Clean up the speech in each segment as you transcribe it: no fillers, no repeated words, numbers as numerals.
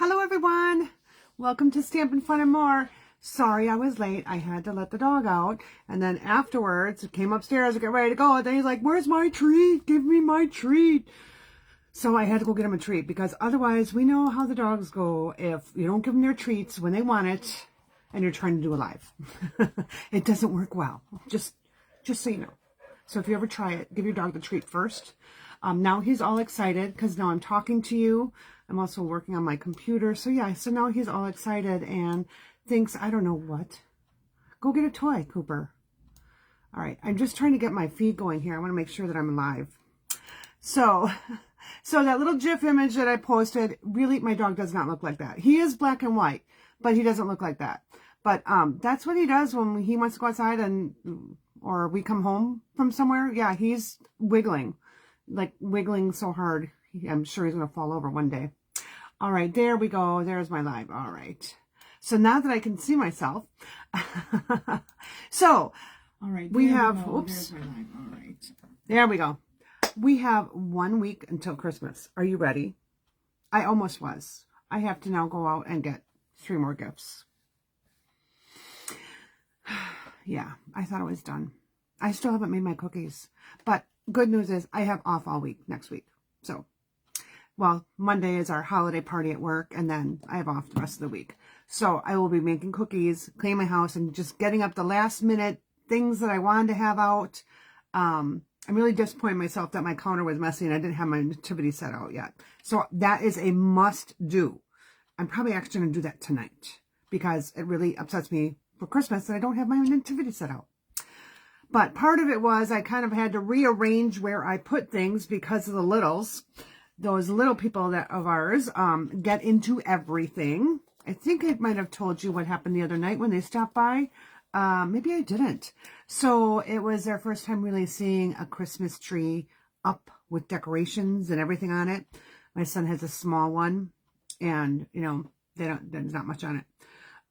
Hello everyone, welcome to Stampin' Fun and More. Sorry I was late. I had to let the dog out, and then afterwards came upstairs to get ready to go, and then he's like, where's my treat? Give me my treat. So I had to go get him a treat, because otherwise we know how the dogs go if you don't give them their treats when they want it and you're trying to do a live. It doesn't work well, just so you know. So if you ever try it, give your dog the treat first. Now he's all excited because now I'm talking to you. I'm also working on my computer. So yeah, so now he's all excited and thinks, I don't know what. Go get a toy, Cooper. All right, I'm just trying to get my feed going here. I want to make sure that I'm live. So that little GIF image that I posted, really, my dog does not look like that. He is black and white, but he doesn't look like that. But that's what he does when he wants to go outside or we come home from somewhere. Yeah, he's wiggling, like wiggling so hard. I'm sure he's going to fall over one day. All right, there we go. There's my live. All right. So now that I can see myself, so all right, we have, oops. All right, there we go. We have 1 week until Christmas. Are you ready? I almost was. I have to now go out and get 3 more gifts. Yeah, I thought it was done. I still haven't made my cookies, but good news is I have off all week next week. So, well, Monday is our holiday party at work, and then I have off the rest of the week. So I will be making cookies, cleaning my house, and just getting up the last minute things that I wanted to have out. I'm really disappointed in myself that my counter was messy and I didn't have my nativity set out yet. So that is a must do. I'm probably actually going to do that tonight because it really upsets me for Christmas that I don't have my nativity set out. But part of it was I kind of had to rearrange where I put things because of the littles. Those little people that of ours get into everything. I think I might have told you what happened the other night when they stopped by. Maybe I didn't. So it was their first time really seeing a Christmas tree up with decorations and everything on it. My son has a small one, and you know, there's not much on it.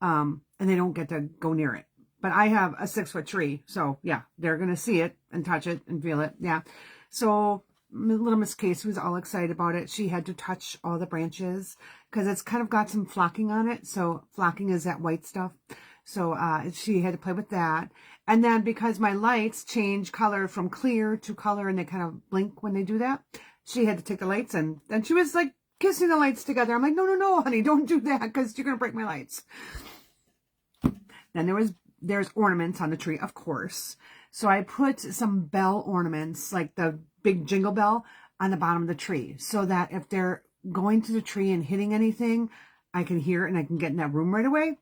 And they don't get to go near it. But I have a 6-foot tree, so yeah, they're gonna see it and touch it and feel it. Yeah. So little Miss Casey was all excited about it. She had to touch all the branches because it's kind of got some flocking on it. So flocking is that white stuff. So she had to play with that. And then because my lights change color from clear to color and they kind of blink when they do that, she had to take the lights, and then she was like kissing the lights together. I'm like, no, honey, don't do that because you're going to break my lights. Then there's ornaments on the tree, of course. So I put some bell ornaments, like the big jingle bell, on the bottom of the tree so that if they're going to the tree and hitting anything, I can hear it and I can get in that room right away.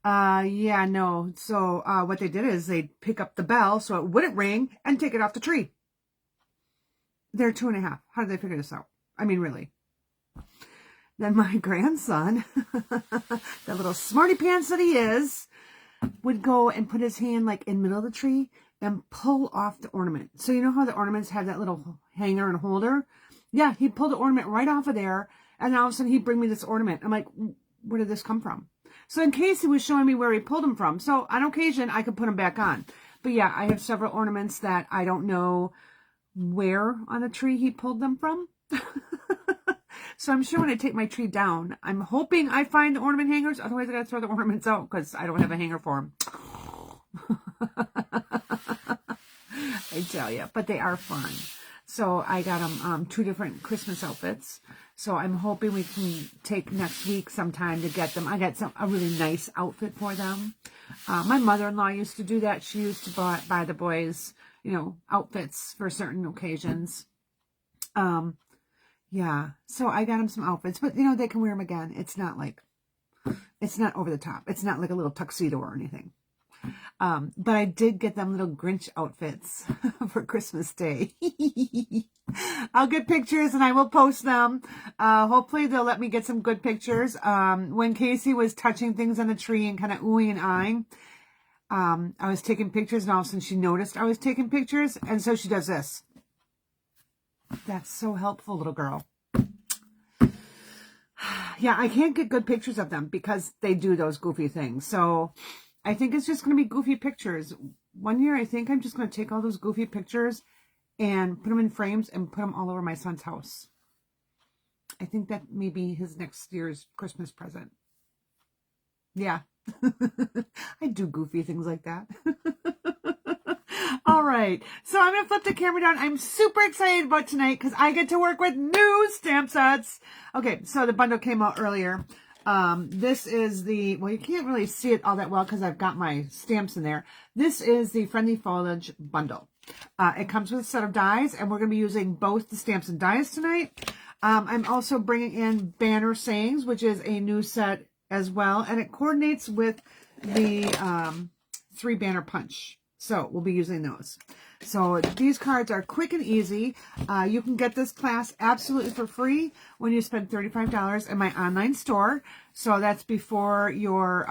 Yeah, no. So what they did is they pick up the bell so it wouldn't ring and take it off the tree. They're 2.5. How did they figure this out? I mean, really. Then my grandson, the little smarty pants that he is, would go and put his hand like in the middle of the tree and pull off the ornament. So you know how the ornaments have that little hanger and holder? Yeah, he pulled the ornament right off of there, and all of a sudden he'd bring me this ornament. I'm like, where did this come from? So in case he was showing me where he pulled them from. So on occasion, I could put them back on. But yeah, I have several ornaments that I don't know where on a tree he pulled them from. So I'm sure when I take my tree down, I'm hoping I find the ornament hangers. Otherwise, I got to throw the ornaments out because I don't have a hanger for them. I tell you, but they are fun. So I got them 2 different Christmas outfits. So I'm hoping we can take next week sometime to get them. I got a really nice outfit for them. My mother-in-law used to do that. She used to buy the boys, you know, outfits for certain occasions. Yeah, so I got them some outfits, but you know, they can wear them again. It's not over the top. It's not like a little tuxedo or anything. But I did get them little Grinch outfits for Christmas Day. I'll get pictures and I will post them. Hopefully they'll let me get some good pictures. When Casey was touching things on the tree and kind of oohing and eyeing, I was taking pictures, and all of a sudden she noticed I was taking pictures, and so she does this. That's so helpful, little girl. Yeah, I can't get good pictures of them because they do those goofy things. So I think it's just going to be goofy pictures. One year, I think I'm just going to take all those goofy pictures and put them in frames and put them all over my son's house. I think that may be his next year's Christmas present. Yeah. I do goofy things like that. All right. So I'm going to flip the camera down. I'm super excited about tonight because I get to work with new stamp sets. Okay. So the bundle came out earlier. This is the, well, you can't really see it all that well because I've got my stamps in there. This is the Friendly Foliage bundle. It comes with a set of dies, and we're going to be using both the stamps and dies tonight. I'm also bringing in Banner Sayings, which is a new set as well, and it coordinates with the 3 Banner Punch. So we'll be using those. So these cards are quick and easy. You can get this class absolutely for free when you spend $35 in my online store. So that's before your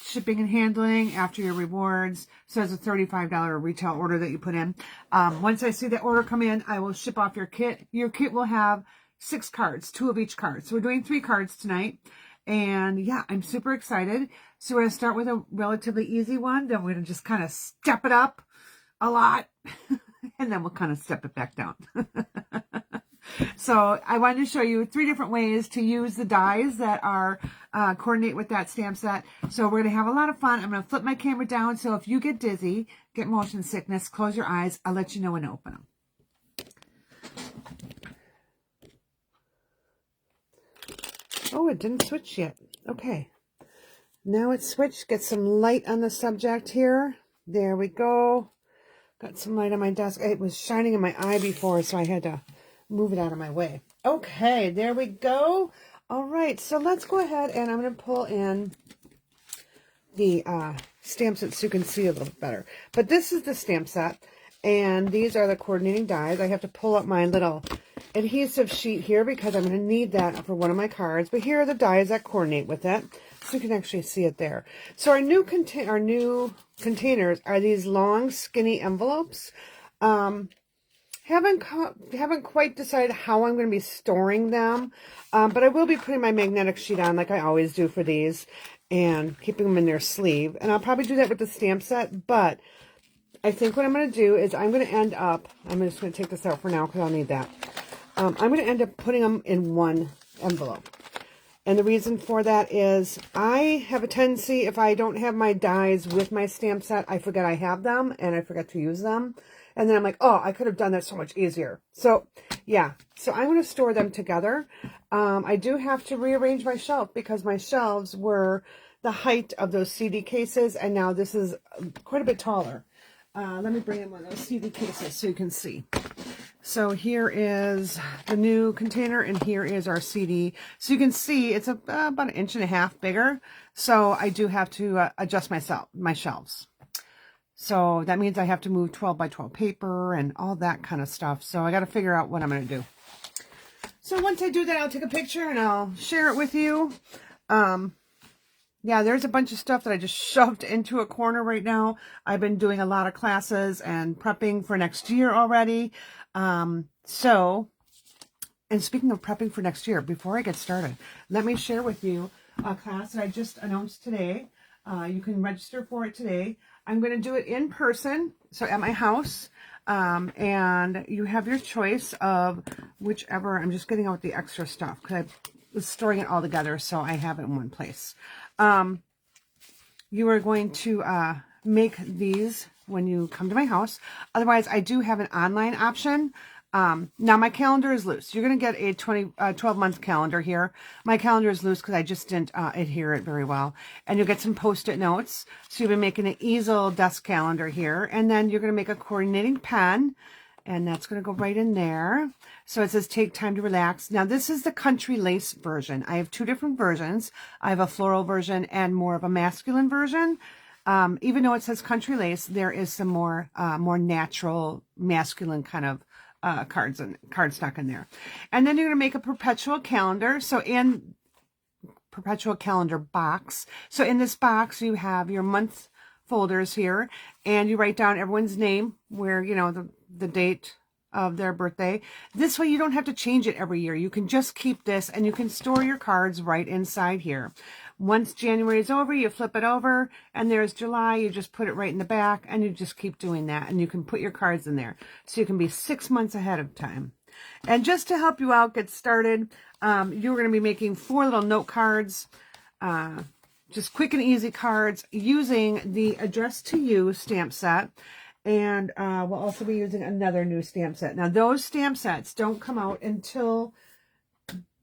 shipping and handling, after your rewards. So it's a $35 retail order that you put in. Once I see that order come in, I will ship off your kit. Your kit will have 6 cards, 2 of each card. So we're doing 3 cards tonight. And yeah, I'm super excited. So we're going to start with a relatively easy one. Then we're going to just kind of step it up a lot. And then we'll kind of step it back down. So I wanted to show you 3 different ways to use the dies that are coordinate with that stamp set. So we're going to have a lot of fun. I'm going to flip my camera down. So if you get dizzy, get motion sickness, close your eyes. I'll let you know when to open them. Oh, it didn't switch yet. Okay. Now it's switched. Get some light on the subject here. There we go. Got some light on my desk. It was shining in my eye before, so I had to move it out of my way. Okay, there we go. All right, so let's go ahead and I'm going to pull in the stamp set so you can see a little better. But this is the stamp set, and these are the coordinating dies. I have to pull up my little adhesive sheet here because I'm going to need that for one of my cards. But here are the dies that coordinate with it, so you can actually see it there. So our new containers are these long, skinny envelopes. Haven't quite decided how I'm going to be storing them, but I will be putting my magnetic sheet on like I always do for these and keeping them in their sleeve. And I'll probably do that with the stamp set, but I think what I'm going to do is I'm going to end up, I'm just going to take this out for now because I'll need that. I'm going to end up putting them in one envelope. And the reason for that is I have a tendency, if I don't have my dies with my stamp set, I forget I have them and I forget to use them. And then I'm like, oh, I could have done that so much easier. So, yeah. So I'm going to store them together. I do have to rearrange my shelf because my shelves were the height of those CD cases. And now this is quite a bit taller. Let me bring in one of those CD cases so you can see. So here is the new container, and here is our CD. So you can see it's about 1.5 inches bigger. So I do have to adjust my shelves. So that means I have to move 12 by 12 paper and all that kind of stuff. So I got to figure out what I'm going to do. So once I do that, I'll take a picture and I'll share it with you. Yeah, there's a bunch of stuff that I just shoved into a corner right now. I've been doing a lot of classes and prepping for next year already. And speaking of prepping for next year, before I get started, let me share with you a class that I just announced today. You can register for it today. I'm going to do it in person, so at my house, and you have your choice of whichever. I'm just getting out the extra stuff because I was storing it all together, so I have it in one place. You are going to make these when you come to my house. Otherwise, I do have an online option. Now my calendar is loose. You're going to get a 12-month calendar here. My calendar is loose because I just didn't adhere it very well. And you'll get some Post-it notes. So you'll be making an easel desk calendar here. And then you're going to make a coordinating pen. And that's going to go right in there. So it says take time to relax. Now this is the country lace version. I have 2 different versions. I have a floral version and more of a masculine version. Even though it says country lace, there is some more natural masculine kind of cardstock in there. And then you're going to make a perpetual calendar. So in perpetual calendar box. So in this box, you have your month folders here, and you write down everyone's name, where, you know, the date of their birthday. This way you don't have to change it every year. You can just keep this, and you can store your cards right inside here. Once January is over, you flip it over, and there's July. You just put it right in the back, and you just keep doing that, and you can put your cards in there. So you can be 6 months ahead of time. And just to help you out, get started, you're going to be making 4 little note cards, just quick and easy cards using the Address to You stamp set. And we'll also be using another new stamp set. Now, those stamp sets don't come out until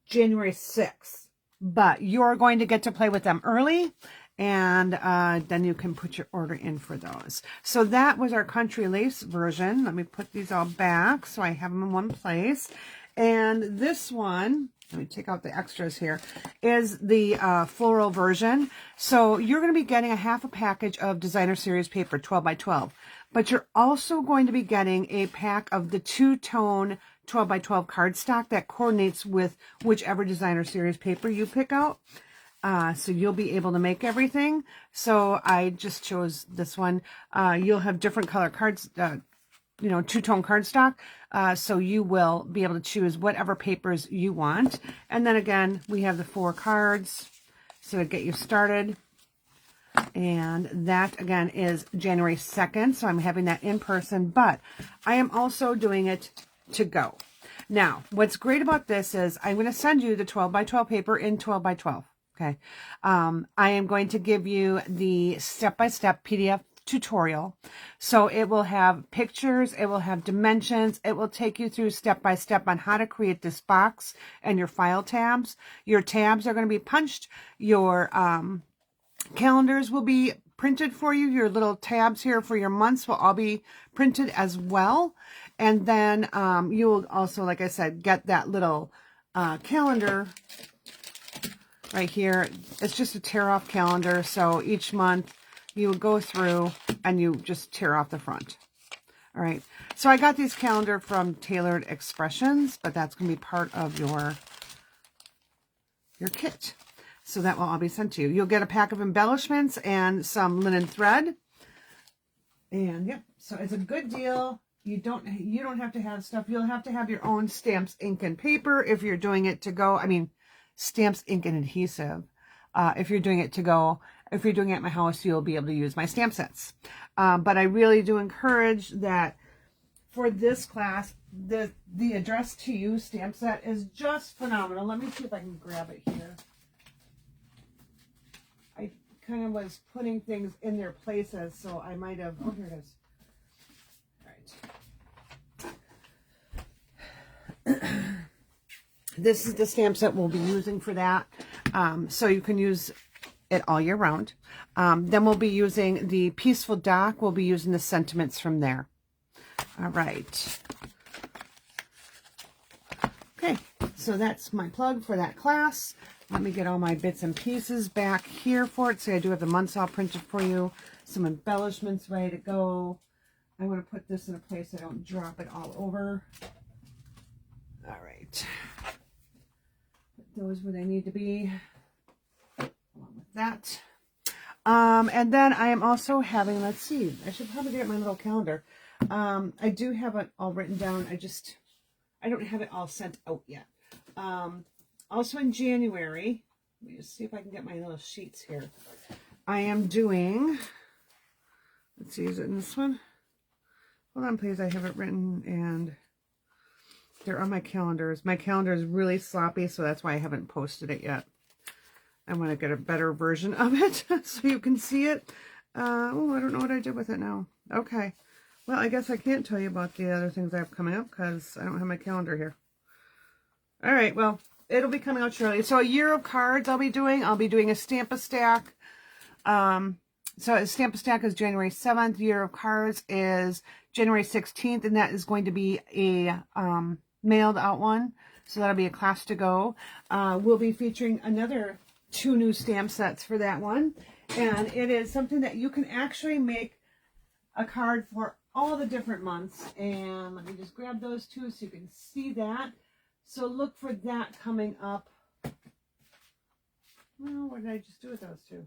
January 6th, but you're going to get to play with them early, and then you can put your order in for those. So that was our Country Lace version. Let me put these all back so I have them in one place. And this one, let me take out the extras here, is the floral version. So you're going to be getting a half a package of Designer Series paper, 12 by 12. But you're also going to be getting a pack of the 2-tone 12 by 12 cardstock that coordinates with whichever Designer Series paper you pick out. So you'll be able to make everything. So I just chose this one. You'll have different color cards, 2-tone cardstock. So you will be able to choose whatever papers you want. And then again, we have the 4 cards. So to get you started. And that, again, is January 2nd. So I'm having that in person, but I am also doing it to go. Now, what's great about this is I'm going to send you the 12 by 12 paper in 12 by 12. Okay. I am going to give you the step-by-step PDF tutorial. So it will have pictures, it will have dimensions, it will take you through step-by-step on how to create this box and your file tabs. Your tabs are going to be punched. Your calendars will be printed for you. Your little tabs here for your months will all be printed as well. And then you'll also, like I said, get that little calendar right here. It's just a tear off calendar. So each month you will go through and you just tear off the front. All right. So I got these calendar from Tailored Expressions, but that's going to be part of your kit. So that will all be sent to you. You'll get a pack of embellishments and some linen thread. And yep, so it's a good deal. You don't have to have stuff. You'll have to have your own stamps, ink, and paper if you're doing it to go. I mean, stamps, ink, and adhesive. If you're doing it to go. If you're doing it at my house, you'll be able to use my stamp sets. But I really do encourage that for this class, the Address to You stamp set is just phenomenal. Let me see if I can grab it here. I kind of was putting things in their places, so I might have... Oh, here it is. All right. This is the stamp set we'll be using for that. So you can use it all year round. Then we'll be using the Peaceful Dock. We'll be using the sentiments from there. All right. Okay, so that's my plug for that class. Let me get all my bits and pieces back here for it. See, I do have the months all printed for you. Some embellishments ready to go. I want to put this in a place I don't drop it all over. All right. Put those where they need to be. Along with that. And then I am also having, let's see, I should probably get my little calendar. I do have it all written down. I don't have it all sent out yet. Also in January, let me just see if I can get my little sheets here. I am doing, let's see, is it in this one? Hold on, please. I have it written and they're on my calendars. My calendar is really sloppy, so that's why I haven't posted it yet. I want to get a better version of it so you can see it. Oh, I don't know what I did with it now. Okay. Well, I guess I can't tell you about the other things I have coming up because I don't have my calendar here. All right. Well, it'll be coming out shortly. So a year of cards I'll be doing. I'll be doing a Stamp-A-Stack. So a Stamp-A-Stack is January 7th. Year of cards is January 16th. And that is going to be a mailed out one. So that'll be a class to go. We'll be featuring another 2 new stamp sets for that one. And it is something that you can actually make a card for all the different months. And let me just grab those 2 so you can see that. So look for that coming up. Well, what did I just do with those 2?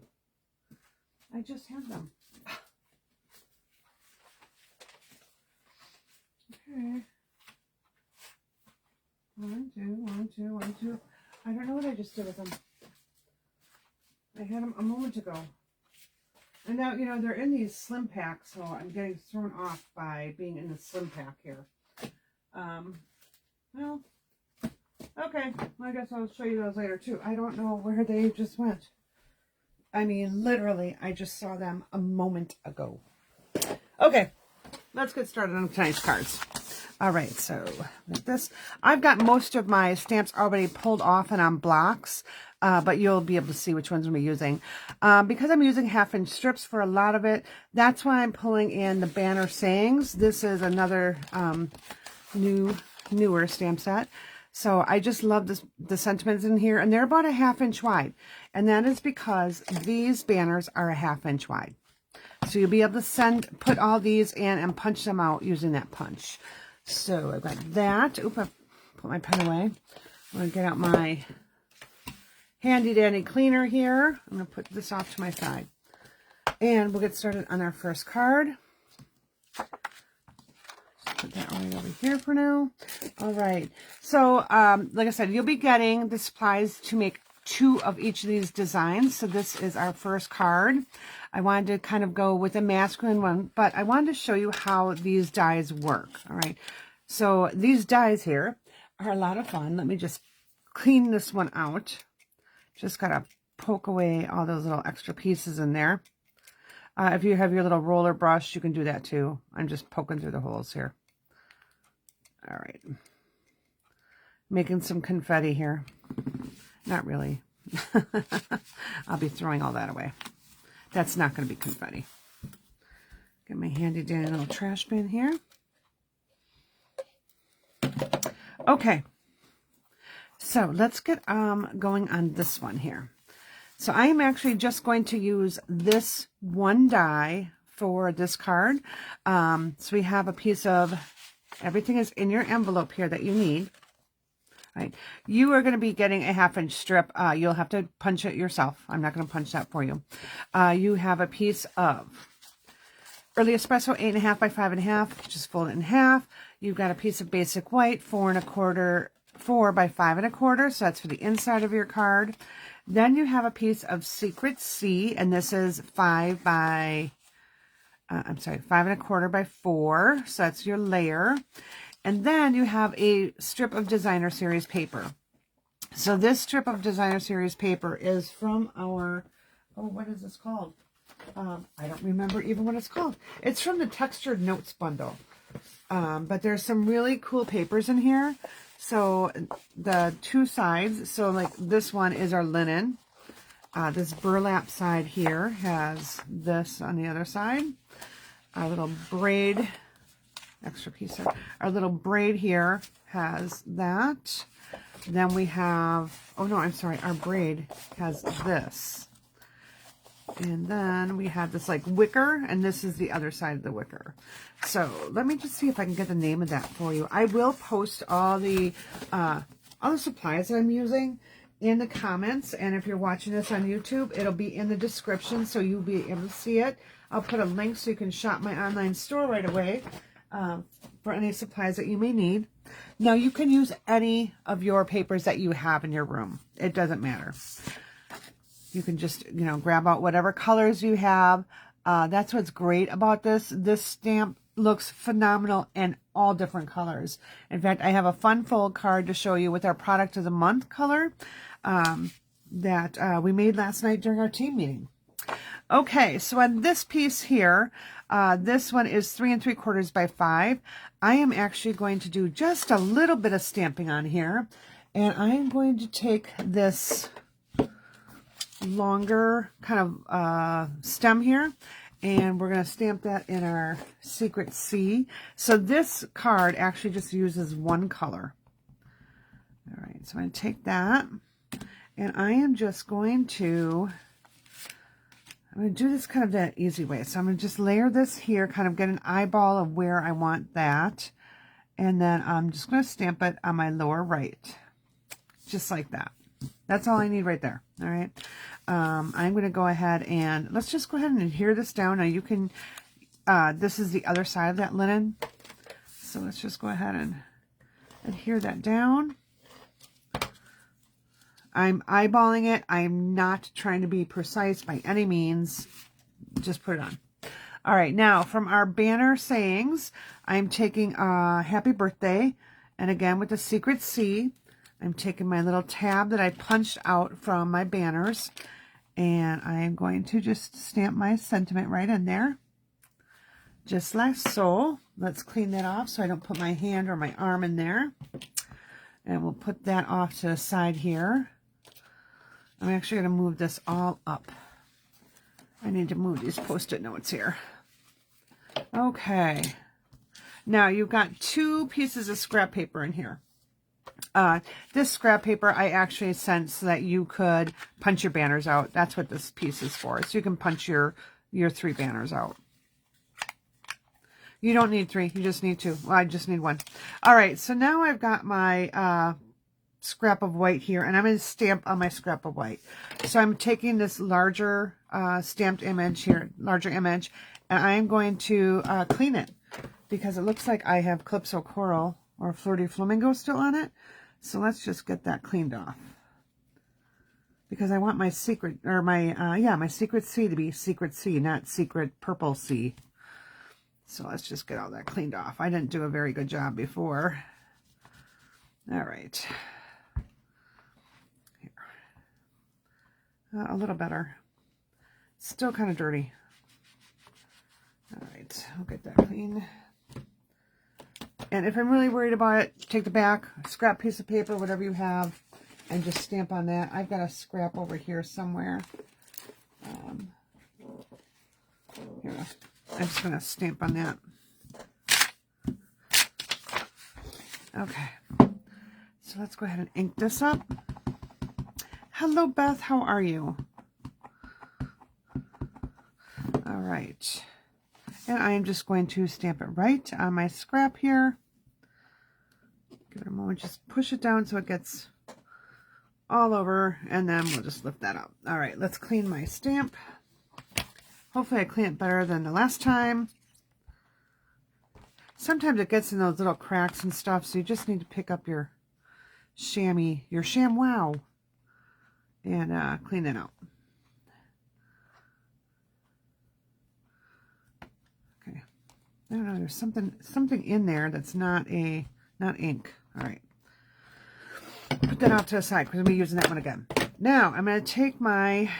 I just have them. Okay. 1, 2, 1, 2, 1, 2. I don't know what I just did with them. I had them a moment ago. And now, you know, they're in these slim packs, so I'm getting thrown off by being in the slim pack here. Well, okay. I guess I'll show you those later too. I don't know where they just went. I mean, literally, I just saw them a moment ago. Okay, let's get started on tonight's cards. All right, so with this, I've got most of my stamps already pulled off and on blocks, but you'll be able to see which ones I'm using. Because I'm using 1/2-inch strips for a lot of it, that's why I'm pulling in the banner sayings. This is another newer stamp set. So I just love the sentiments in here, and they're about a 1/2-inch wide. And that is because these banners are a 1/2-inch wide. So you'll be able to put all these in and punch them out using that punch. So I've got that. Oop, I put my pen away. I'm going to get out my handy dandy cleaner here. I'm going to put this off to my side. And we'll get started on our first card. Just put that right over here for now. All right. So, like I said, you'll be getting the supplies to make 2 of each of these designs. So this is our first card. I wanted to kind of go with a masculine one, but I wanted to show you how these dies work. All right. So these dies here are a lot of fun. Let me just clean this one out. Just got to poke away all those little extra pieces in there. If you have your little roller brush, you can do that too. I'm just poking through the holes here. All right. Making some confetti here. Not really. I'll be throwing all that away. That's not going to be confetti. Get my handy dandy little trash bin here. Okay. So let's get going on this one here. So I am actually just going to use this one die for this card. So we have a piece of, everything is in your envelope here that you need. Right. You are going to be getting a 1/2-inch strip. You'll have to punch it yourself. I'm not going to punch that for you. You have a piece of Early Espresso 8.5 by 5.5. Just fold it in half. You've got a piece of basic white 4 by 5.25. So that's for the inside of your card. Then you have a piece of Secret C, and this is 5 by 5.25 by 4. So that's your layer. And then you have a strip of Designer Series paper. So this strip of Designer Series paper is from our, what is this called? I don't remember even what it's called. It's from the Textured Notes bundle. But there's some really cool papers in here. So the 2 sides, so like this one is our linen. This burlap side here has this on the other side. Our little braid, extra piece there. Our little braid here has that. Then we have, our braid has this. And then we have this like wicker, and this is the other side of the wicker. So let me just see if I can get the name of that for you. I will post all the supplies that I'm using in the comments, and if you're watching this on YouTube, it'll be in the description, so you'll be able to see it. I'll put a link so you can shop my online store right away for any supplies that you may need. Now, you can use any of your papers that you have in your room. It doesn't matter. You can just, grab out whatever colors you have. That's what's great about this. This stamp looks phenomenal in all different colors. In fact, I have a fun fold card to show you with our product of the month color that we made last night during our team meeting. Okay, so on this piece here, this one is 3 3/4 by 5. I am actually going to do just a little bit of stamping on here, and I am going to take this longer kind of stem here, and we're going to stamp that in our Secret C. So this card actually just uses one color. All right, so I'm going to take that, and I am just going to, I'm going to do this kind of that easy way. So I'm going to just layer this here, kind of get an eyeball of where I want that, and then I'm just going to stamp it on my lower right, just like that. That's all I need right there. All right. I'm going to go ahead and let's just go ahead and adhere this down. Now you can, this is the other side of that linen. So let's just go ahead and adhere that down. I'm eyeballing it. I'm not trying to be precise by any means. Just put it on. All right. Now from our banner sayings, I'm taking Happy Birthday, And again, with the Secret C, I'm taking my little tab that I punched out from my banners, and I am going to just stamp my sentiment right in there, just like so. Let's clean that off so I don't put my hand or my arm in there. And we'll put that off to the side here. I'm actually going to move this all up. I need to move these Post-it notes here. Okay. Now you've got 2 pieces of scrap paper in here. This scrap paper I actually sent so that you could punch your banners out. That's what this piece is for. So you can punch your 3 banners out. You don't need 3. You just need 2. Well, I just need 1. All right. So now I've got my scrap of white here, and I'm going to stamp on my scrap of white. So I'm taking this larger stamped image here, larger image, and I'm going to clean it because it looks like I have Calypso Coral or Flirty Flamingo still on it. So let's just get that cleaned off because I want my secret, or my, my Secret C to be Secret C, not Secret Purple C. So let's just get all that cleaned off. I didn't do a very good job before. All right. Here. A little better. Still kind of dirty. All right, I'll get that clean. And if I'm really worried about it, take the back, scrap piece of paper, whatever you have, and just stamp on that. I've got a scrap over here somewhere. Here, I'm just going to stamp on that. Okay, so let's go ahead and ink this up. Hello, Beth, how are you? All right. And I am just going to stamp it right on my scrap here. Give it a moment, just push it down so it gets all over, and then we'll just lift that up. All right, let's clean my stamp. Hopefully I clean it better than the last time. Sometimes it gets in those little cracks and stuff, so you just need to pick up your ShamWow and clean it out. I don't know, there's something in there that's not ink. All right. Put that off to the side because I'm going to be using that one again. Now, I'm going to take my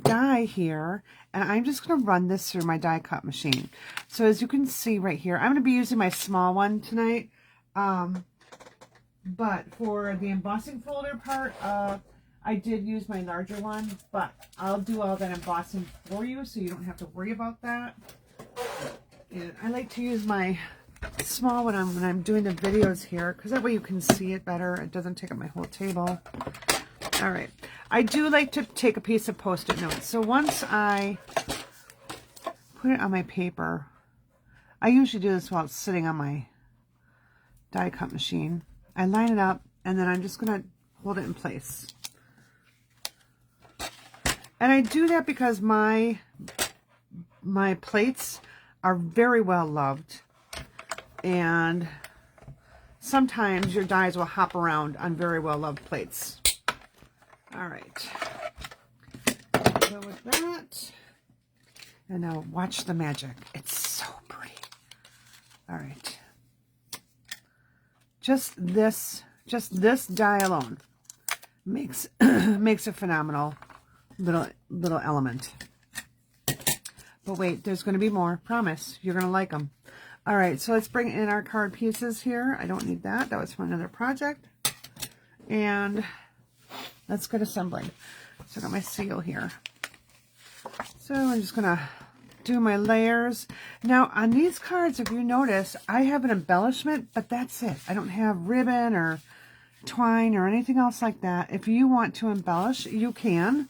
die here, and I'm just going to run this through my die cut machine. So as you can see right here, I'm going to be using my small one tonight. But for the embossing folder part, I did use my larger one, but I'll do all that embossing for you so you don't have to worry about that. And I like to use my small one when I'm doing the videos here, because that way you can see it better. It doesn't take up my whole table. All right. I do like to take a piece of Post-it notes. So once I put it on my paper, I usually do this while it's sitting on my die cut machine. I line it up, and then I'm just going to hold it in place. And I do that because my plates are very well loved, and sometimes your dies will hop around on very well loved plates. All right, go with that, and now watch the magic. It's so pretty. All right, just this die alone makes a phenomenal little element. But wait, there's going to be more. Promise. You're going to like them. All right, so let's bring in our card pieces here. I don't need that. That was from another project. And let's get assembling. So I got my seal here. So I'm just going to do my layers. Now, on these cards, if you notice, I have an embellishment, but that's it. I don't have ribbon or twine or anything else like that. If you want to embellish, you can.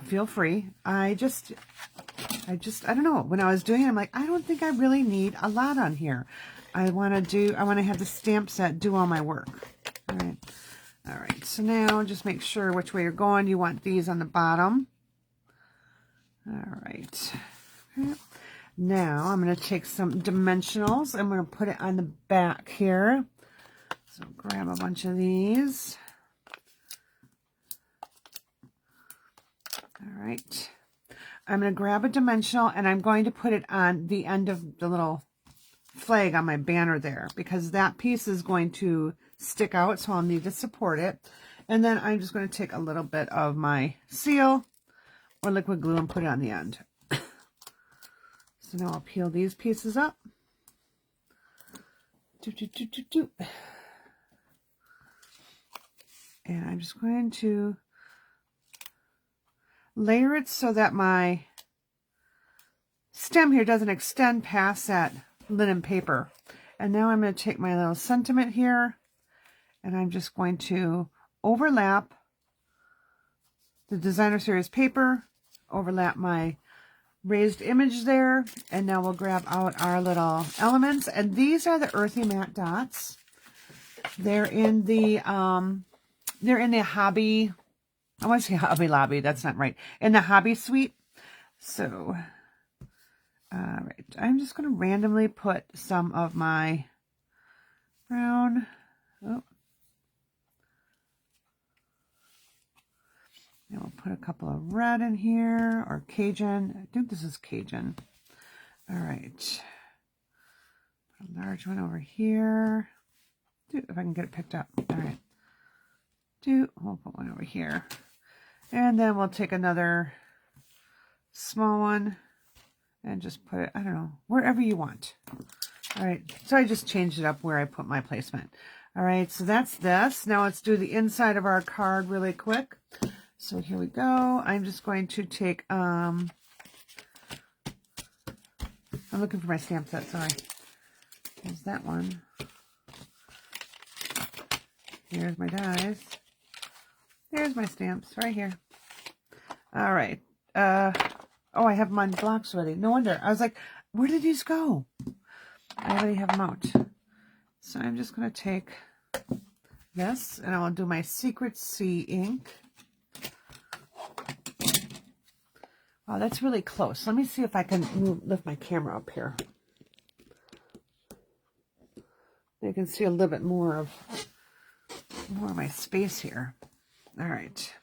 Feel free. I don't know. When I was doing it, I'm like, I don't think I really need a lot on here. I want to have the stamp set do all my work. All right. All right. So now just make sure which way you're going. You want these on the bottom. All right. Okay. Now I'm going to take some dimensionals. I'm going to put it on the back here. So grab a bunch of these. All right. I'm going to grab a dimensional, and I'm going to put it on the end of the little flag on my banner there, because that piece is going to stick out, so I'll need to support it. And then I'm just going to take a little bit of my seal or liquid glue and put it on the end. So now I'll peel these pieces up. And I'm just going to layer it so that my stem here doesn't extend past that linen paper. And now I'm going to take my little sentiment here, and I'm just going to overlap the designer series paper, overlap my raised image there, and now we'll grab out our little elements. And these are the earthy matte dots. They're in the hobby, I want to say Hobby Lobby, that's not right, in the hobby suite. So all right, I'm just going to randomly put some of my brown, and we'll put a couple of red in here, or Cajun. I think this is Cajun. All right, put a large one over here. If I can get it picked up. All right, we'll put one over here, and then we'll take another small one and just put it, I don't know, wherever you want. All right, so I just changed it up where I put my placement. All right, so that's this. Now let's do the inside of our card really quick. So here we go. I'm just going to take, I'm looking for my stamp set, sorry. Here's that one. Here's my dies. Here's my stamps right here. All right. Oh, I have my blocks ready. No wonder. I was like, where did these go? I already have them out. So I'm just going to take this, and I'll do my Secret Sea ink. Wow, that's really close. Let me see if I can lift my camera up here. You can see a little bit more of my space here. All right.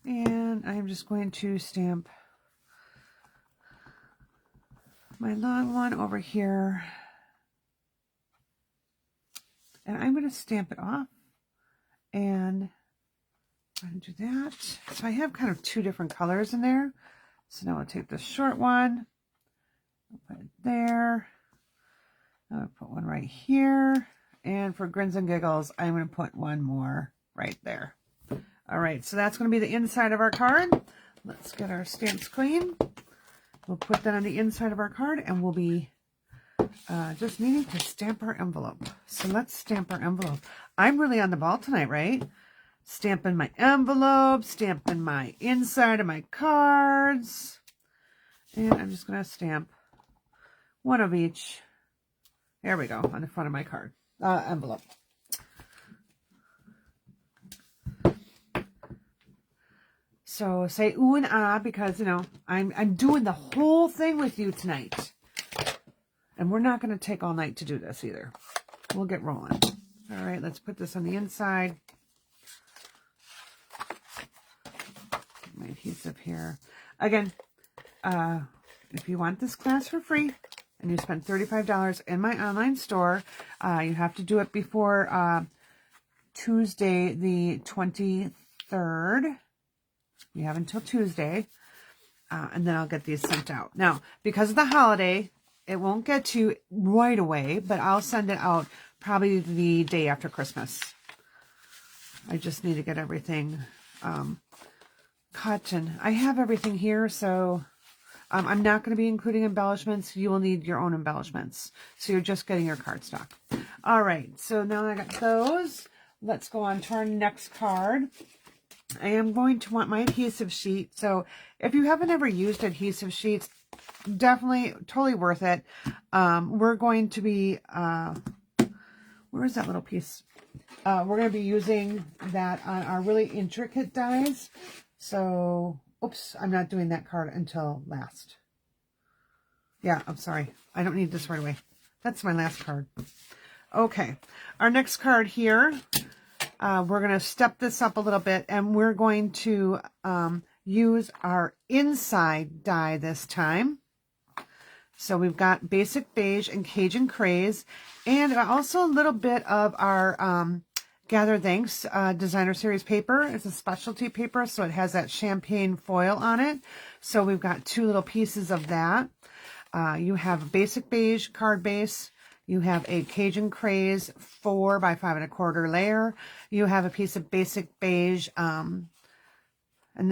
And I'm just going to stamp my long one over here, and I'm going to stamp it off, and I'm going to do that. So I have kind of two different colors in there. So now I'll take the short one, I'll put it there, I'll put one right here, and for grins and giggles, I'm going to put one more right there. All right, so that's going to be the inside of our card. Let's get our stamps clean. We'll put that on the inside of our card, and we'll be just needing to stamp our envelope. So let's stamp our envelope. I'm really on the ball tonight, right? Stamping my envelope, stamping my inside of my cards. And I'm just going to stamp one of each. There we go, on the front of my card, envelope. So say ooh and ah, because, you know, I'm doing the whole thing with you tonight. And we're not going to take all night to do this either. We'll get rolling. All right, let's put this on the inside. My adhesive here. Again, if you want this class for free and you spend $35 in my online store, you have to do it before Tuesday the 23rd. You have until Tuesday, and then I'll get these sent out. Now, because of the holiday, it won't get to you right away, but I'll send it out probably the day after Christmas. I just need to get everything cut, and I have everything here, so I'm not going to be including embellishments. You will need your own embellishments, so you're just getting your cardstock. All right, so now that I got those, let's go on to our next card. I am going to want my adhesive sheet. So if you haven't ever used adhesive sheets, definitely totally worth it. We're going to be, where is that little piece? We're going to be using that on our really intricate dies. So, oops, I'm not doing that card until last. Yeah, I'm sorry. I don't need this right away. That's my last card. Okay, our next card here. We're going to step this up a little bit, and we're going to use our inside die this time. So we've got Basic Beige and Cajun Craze, and also a little bit of our Gather Thanks Designer Series paper. It's a specialty paper, so it has that champagne foil on it. So we've got 2 little pieces of that. You have a Basic Beige card base. You have a Cajun Craze 4 by 5 1/4 layer. You have a piece of Basic Beige, and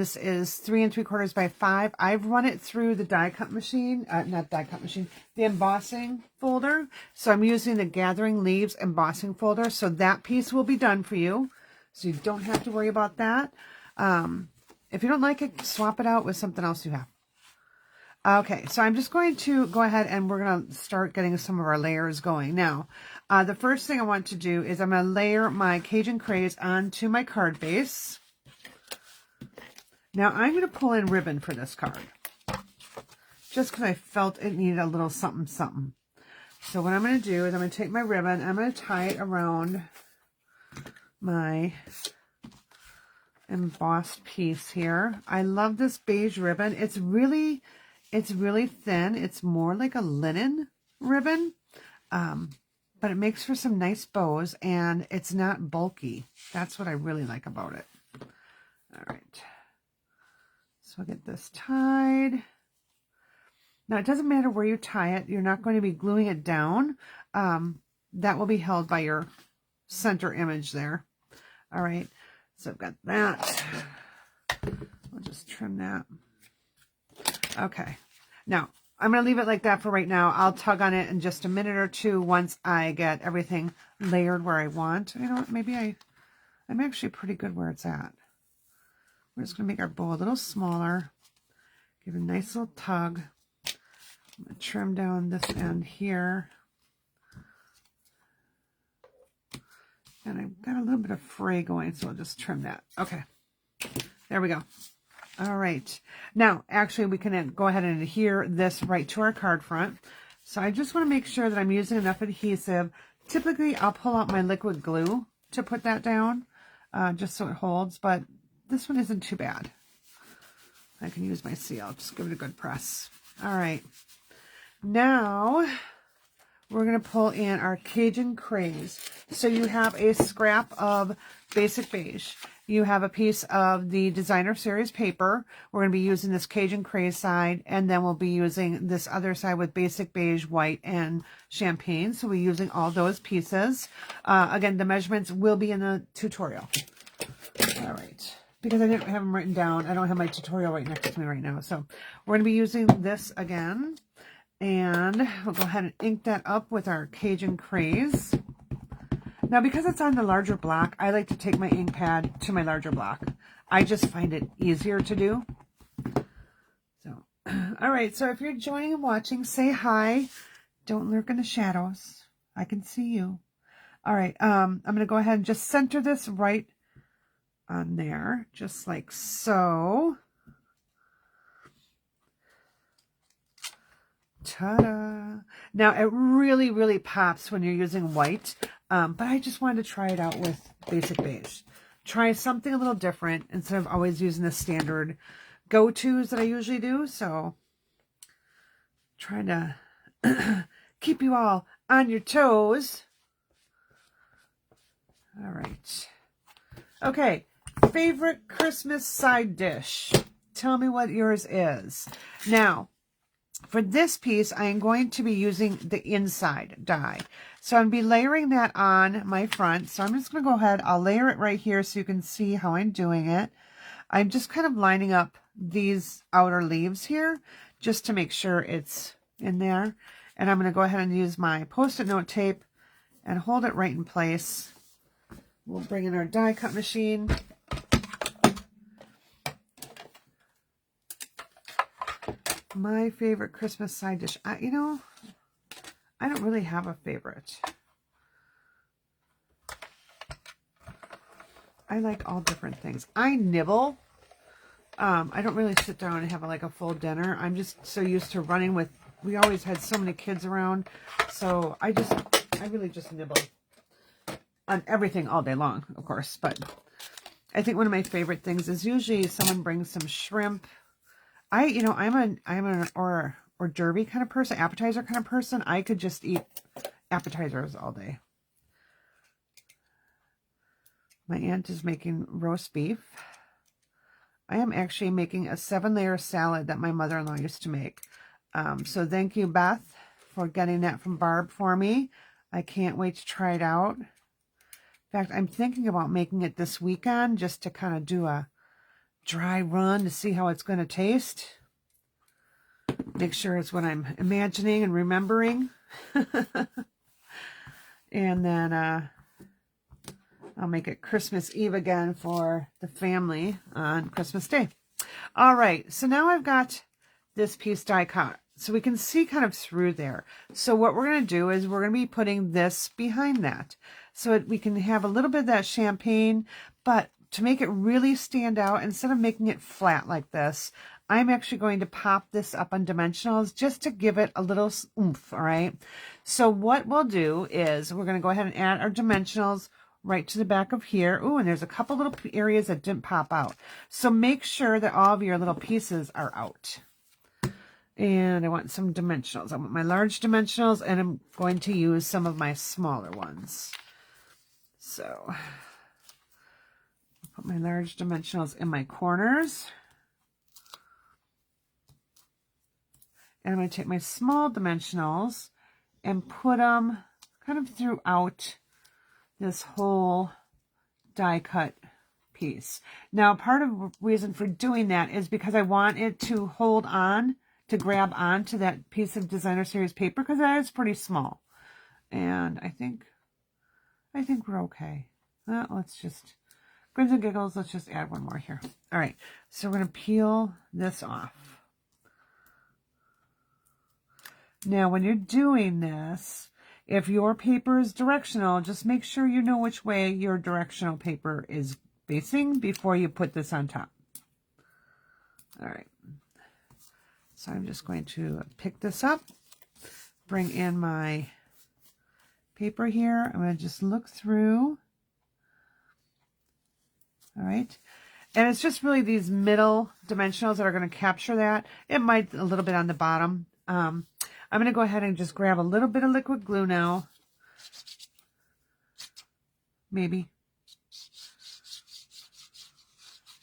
this is 3 3/4 by 5. I've run it through the die cut machine, not die cut machine, the embossing folder. So I'm using the Gathering Leaves embossing folder. So that piece will be done for you. So you don't have to worry about that. If you don't like it, swap it out with something else you have. Okay, so I'm just going to go ahead and we're going to start getting some of our layers going. Now, the first thing I want to do is I'm going to layer my Cajun Craze onto my card base. Now, I'm going to pull in ribbon for this card, just because I felt it needed a little something, something. So what I'm going to do is I'm going to take my ribbon, I'm going to tie it around my embossed piece here. I love this beige ribbon. It's really thin. It's more like a linen ribbon, but it makes for some nice bows, and it's not bulky. That's what I really like about it. All right. So I'll get this tied. Now, it doesn't matter where you tie it. You're not going to be gluing it down. That will be held by your center image there. All right. So I've got that. I'll just trim that. Okay. Now, I'm going to leave it like that for right now. I'll tug on it in just a minute or two once I get everything layered where I want. You know what? Maybe I'm actually pretty good where it's at. We're just going to make our bow a little smaller. Give it a nice little tug. I'm going to trim down this end here. And I've got a little bit of fray going, so I'll just trim that. Okay. There we go. All right. Now, actually, we can go ahead and adhere this right to our card front. So I just want to make sure that I'm using enough adhesive. Typically, I'll pull out my liquid glue to put that down, just so it holds. But this one isn't too bad. I can use my seal. Just give it a good press. All right. Now, we're going to pull in our Cajun Craze. So you have a scrap of Basic Beige. You have a piece of the Designer Series paper. We're going to be using this Cajun Craze side, and then we'll be using this other side with Basic Beige, white, and champagne. So we're using all those pieces. Again, the measurements will be in the tutorial. All right. Because I didn't have them written down. I don't have my tutorial right next to me right now. So we're going to be using this again. And we'll go ahead and ink that up with our Cajun Craze. Now, because it's on the larger block, I like to take my ink pad to my larger block. I just find it easier to do. So, all right. So if you're joining and watching, say hi. Don't lurk in the shadows. I can see you. All right. I'm going to go ahead and just center this right on there, just like so. Ta-da! Now, it really, really pops when you're using white, but I just wanted to try it out with Basic Beige. Try something a little different instead of always using the standard go-tos that I usually do. So, trying to keep you all on your toes. All right. Okay, favorite Christmas side dish. Tell me what yours is. Now, for this piece, I am going to be using the inside die. So I'm going to be layering that on my front. So I'm just going to go ahead. I'll layer it right here so you can see how I'm doing it. I'm just kind of lining up these outer leaves here just to make sure it's in there. And I'm going to go ahead and use my Post-it note tape and hold it right in place. We'll bring in our die cut machine. My favorite Christmas side dish. You know, I don't really have a favorite. I like all different things. I nibble. I don't really sit down and have like a full dinner. I'm just so used to running with, we always had so many kids around. So I really just nibble on everything all day long, of course. But I think one of my favorite things is usually someone brings some shrimp. I'm an hors d'oeuvre kind of person, appetizer kind of person, I could just eat appetizers all day. My aunt is making roast beef. I am actually making a 7-layer salad that my mother-in-law used to make. So thank you, Beth, for getting that from Barb for me. I can't wait to try it out. In fact, I'm thinking about making it this weekend just to kind of do a dry run to see how it's going to taste. Make sure it's what I'm imagining and remembering. And then I'll make it Christmas Eve again for the family on Christmas Day. All right, so now I've got this piece die cut, so we can see kind of through there. So what we're going to do is we're going to be putting this behind that, so we can have a little bit of that champagne, but to make it really stand out, instead of making it flat like this, I'm actually going to pop this up on dimensionals just to give it a little oomph, all right? So what we'll do is we're going to go ahead and add our dimensionals right to the back of here. Ooh, and there's a couple little areas that didn't pop out. So make sure that all of your little pieces are out. And I want some dimensionals. I want my large dimensionals, and I'm going to use some of my smaller ones. So put my large dimensionals in my corners. And I'm going to take my small dimensionals and put them kind of throughout this whole die cut piece. Now, part of the reason for doing that is because I want it to hold on, to grab onto that piece of Designer Series paper, because that is pretty small. And I think we're okay. Let's just, grins and giggles, let's just add one more here. All right, so we're going to peel this off. Now, when you're doing this, if your paper is directional, just make sure you know which way your directional paper is facing before you put this on top. All right. So I'm just going to pick this up, bring in my paper here. I'm going to just look through. All right. And it's just really these middle dimensionals that are going to capture that. It might a little bit on the bottom. I'm going to go ahead and just grab a little bit of liquid glue now. Maybe.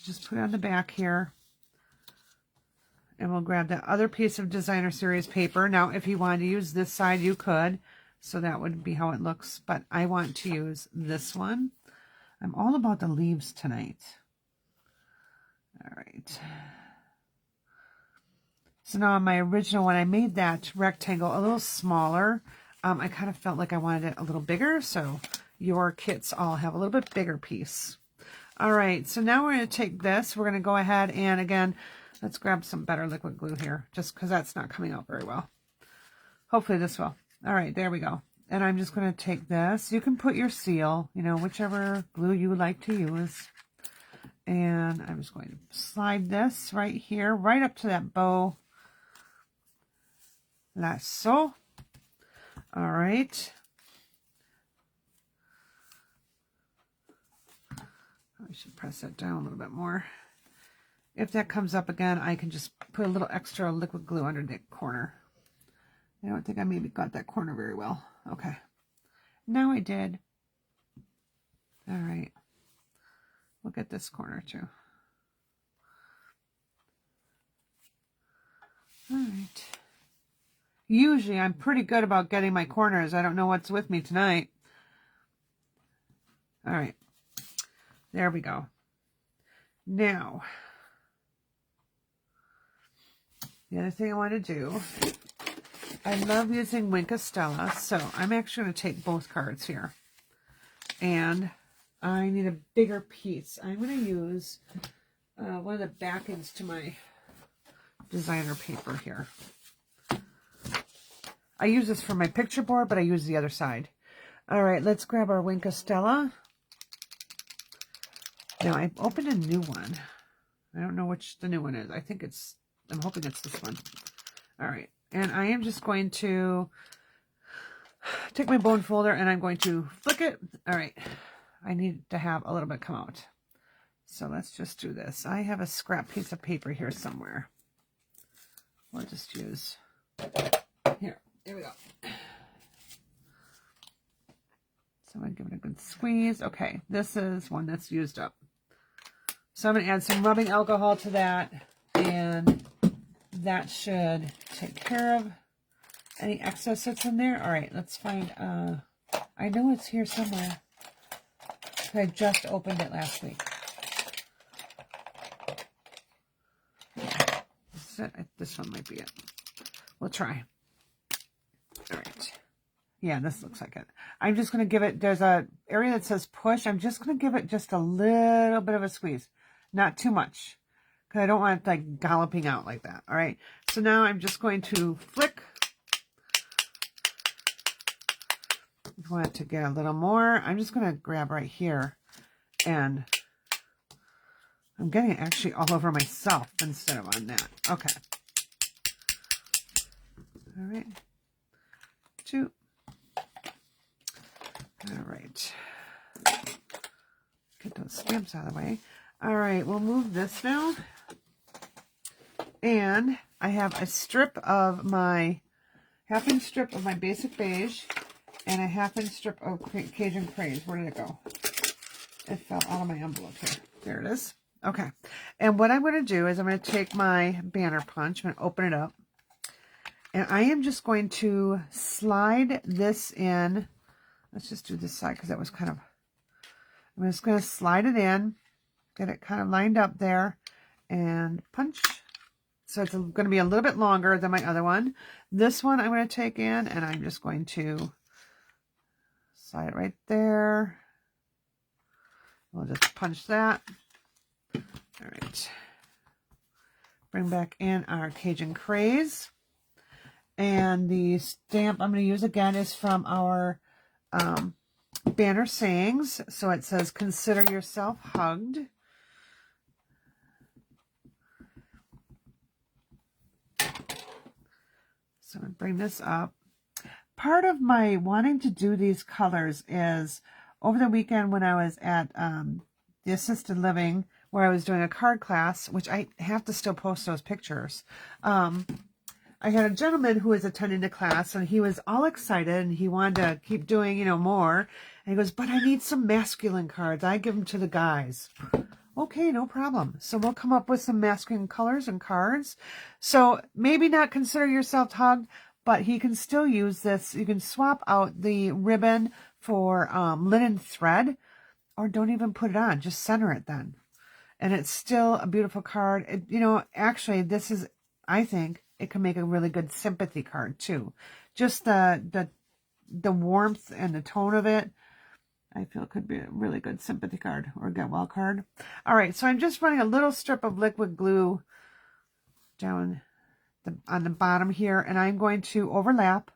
Just put it on the back here. And we'll grab that other piece of Designer Series paper. Now, if you wanted to use this side, you could. So that would be how it looks. But I want to use this one. I'm all about the leaves tonight. All right. So now on my original one, I made that rectangle a little smaller. I kind of felt like I wanted it a little bigger, so your kits all have a little bit bigger piece. All right, so now we're going to take this. We're going to go ahead and, again, let's grab some better liquid glue here, just because that's not coming out very well. Hopefully this will. All right, there we go. And I'm just going to take this. You can put your seal, you know, whichever glue you like to use. And I'm just going to slide this right here, right up to that bow. Lasso. All right. I should press that down a little bit more. If that comes up again, I can just put a little extra liquid glue under the corner. I don't think I maybe got that corner very well. Okay. Now I did. All right. We'll get this corner too. All right. Usually I'm pretty good about getting my corners. I don't know what's with me tonight. All right. There we go. Now, the other thing I want to do, I love using Wink of Stella, so I'm actually going to take both cards here. And I need a bigger piece. I'm going to use one of the backings to my designer paper here. I use this for my picture board, but I use the other side. All right, let's grab our Wink of Stella. Now, I opened a new one. I don't know which the new one is. I'm hoping it's this one. All right, and I am just going to take my bone folder and I'm going to flick it. All right, I need to have a little bit come out. So let's just do this. I have a scrap piece of paper here somewhere. We'll just use Here we go. So I'm going to give it a good squeeze. Okay, this is one that's used up. So I'm going to add some rubbing alcohol to that, and that should take care of any excess that's in there. All right, let's find, I know it's here somewhere. I just opened it last week. This one might be it. We'll try. All right. Yeah, this looks like it. I'm just going to give it, there's a area that says push. I'm just going to give it just a little bit of a squeeze. Not too much, because I don't want it like galloping out like that. All right. So now I'm just going to flick. If I want it to get a little more, I'm just going to grab right here, and I'm getting it actually all over myself instead of on that. Okay. All right. 2. All right. Get those stamps out of the way. All right, we'll move this now. And I have a strip of my, half-inch strip of my basic beige, and a half-inch strip of Cajun Craze. Where did it go? It fell out of my envelope here. There it is. Okay. And what I'm going to do is I'm going to take my banner punch. I'm going to open it up. And I am just going to slide this in. Let's just do this side because that was kind of, I'm just going to slide it in, get it kind of lined up there, and punch. So it's going to be a little bit longer than my other one. This one I'm going to take in, and I'm just going to slide it right there. We'll just punch that. All right. Bring back in our Cajun Craze. And the stamp I'm going to use again is from our banner sayings. So it says, "Consider yourself hugged." So I'm going to bring this up. Part of my wanting to do these colors is over the weekend when I was at the assisted living where I was doing a card class, which I have to still post those pictures. I had a gentleman who was attending the class, and he was all excited, and he wanted to keep doing, you know, more. And he goes, "But I need some masculine cards. I give them to the guys." Okay, no problem. So we'll come up with some masculine colors and cards. So maybe not consider yourself hugged, but he can still use this. You can swap out the ribbon for linen thread, or don't even put it on. Just center it then. And it's still a beautiful card. You know, actually, this is, I think, it can make a really good sympathy card too. Just the warmth and the tone of it, I feel could be a really good sympathy card or get well card. All right, so I'm just running a little strip of liquid glue down on the bottom here, and I'm going to overlap,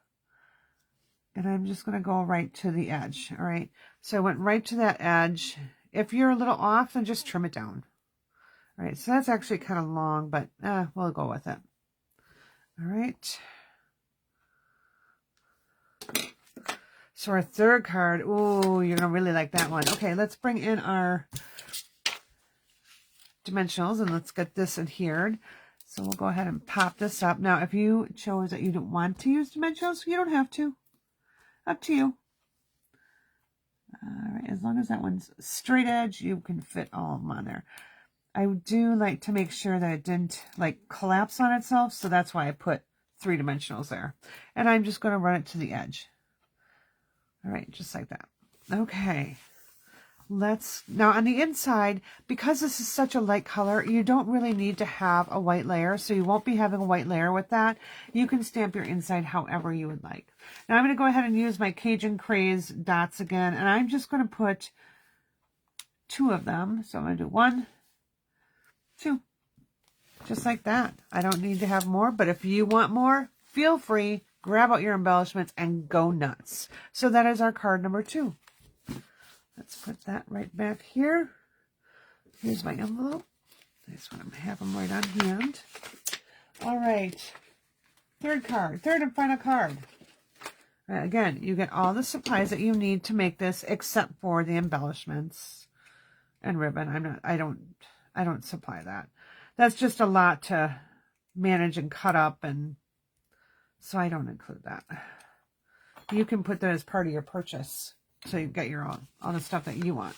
and I'm just going to go right to the edge. All right, so I went right to that edge. If you're a little off, then just trim it down. All right, so that's actually kind of long, but we'll go with it. All right. So our third card, oh, you're going to really like that one. Okay, let's bring in our dimensionals and let's get this adhered. So we'll go ahead and pop this up. Now, if you chose that you don't want to use dimensionals, you don't have to. Up to you. All right, as long as that one's straight edge, you can fit all of them on there. I do like to make sure that it didn't like collapse on itself, so that's why I put 3 dimensionals there. And I'm just going to run it to the edge. All right, just like that. Okay, now on the inside, because this is such a light color, you don't really need to have a white layer, so you won't be having a white layer with that. You can stamp your inside however you would like. Now I'm going to go ahead and use my Cajun Craze dots again, and I'm just going to put 2 of them. So I'm going to do 1, 2, just like that. I don't need to have more, but if you want more, feel free, grab out your embellishments and go nuts. So that is our card number 2. Let's put that right back here. Here's my envelope. This one, I have them right on hand. All right, third and final card. Again, you get all the supplies that you need to make this, except for the embellishments and ribbon. I don't supply that. That's just a lot to manage and cut up and So I don't include that. You can put that as part of your purchase. So you get your own, all the stuff that you want.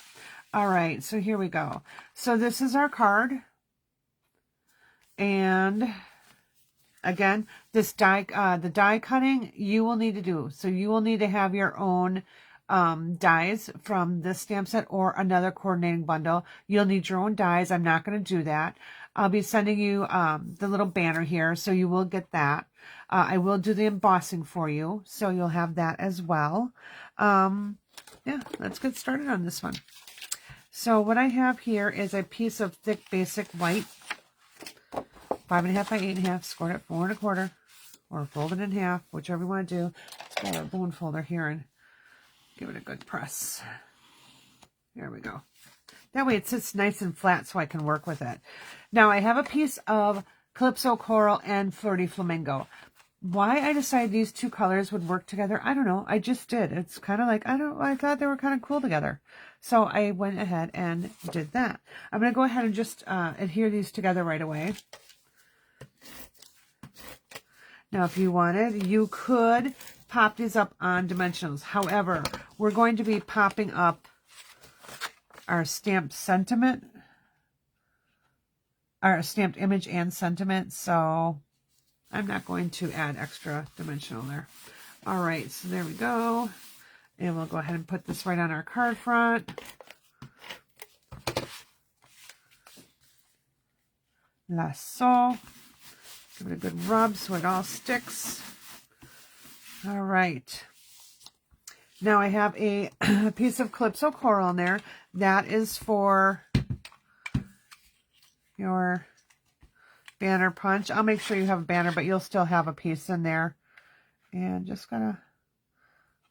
All right, so here we go. So this is our card. And again, this die, the die cutting, you will need to do. So you will need to have your own dies from this stamp set or another coordinating bundle. You'll need your own dies. I'm not going to do that. I'll be sending you the little banner here, so you will get that. I will do the embossing for you, so you'll have that as well. Yeah, let's get started on this one. So what I have here is a piece of thick basic white, 5.5 by 8.5, scored at 4 1/4, or fold it in half, whichever you want to do. Let's grab our bone folder here and give it a good press. There we go. That way it sits nice and flat so I can work with it. Now I have a piece of Calypso Coral and Flirty Flamingo. Why I decided these two colors would work together, I don't know. I just did. It's kind of like, I thought they were kind of cool together. So I went ahead and did that. I'm going to go ahead and just adhere these together right away. Now, if you wanted, you could pop these up on dimensionals. However, we're going to be popping up our stamped sentiment, our stamped image and sentiment, so I'm not going to add extra dimensional there. All right, so there we go. And we'll go ahead and put this right on our card front. Lasso. Give it a good rub so it all sticks. All right. Now I have a piece of Calypso Coral in there. That is for your banner punch. I'll make sure you have a banner, but you'll still have a piece in there. And just gotta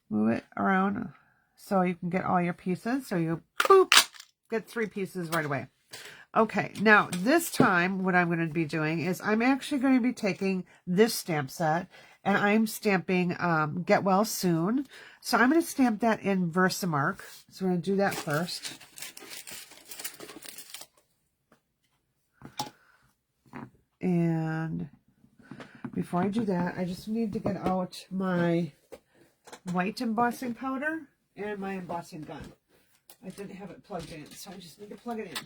move it around so you can get all your pieces. So you, boop, get 3 pieces right away. Okay, now this time what I'm going to be doing is I'm actually going to be taking this stamp set and I'm stamping Get Well Soon. So I'm going to stamp that in Versamark. So we're going to do that first. And before I do that, I just need to get out my white embossing powder and my embossing gun. I didn't have it plugged in, so I just need to plug it in.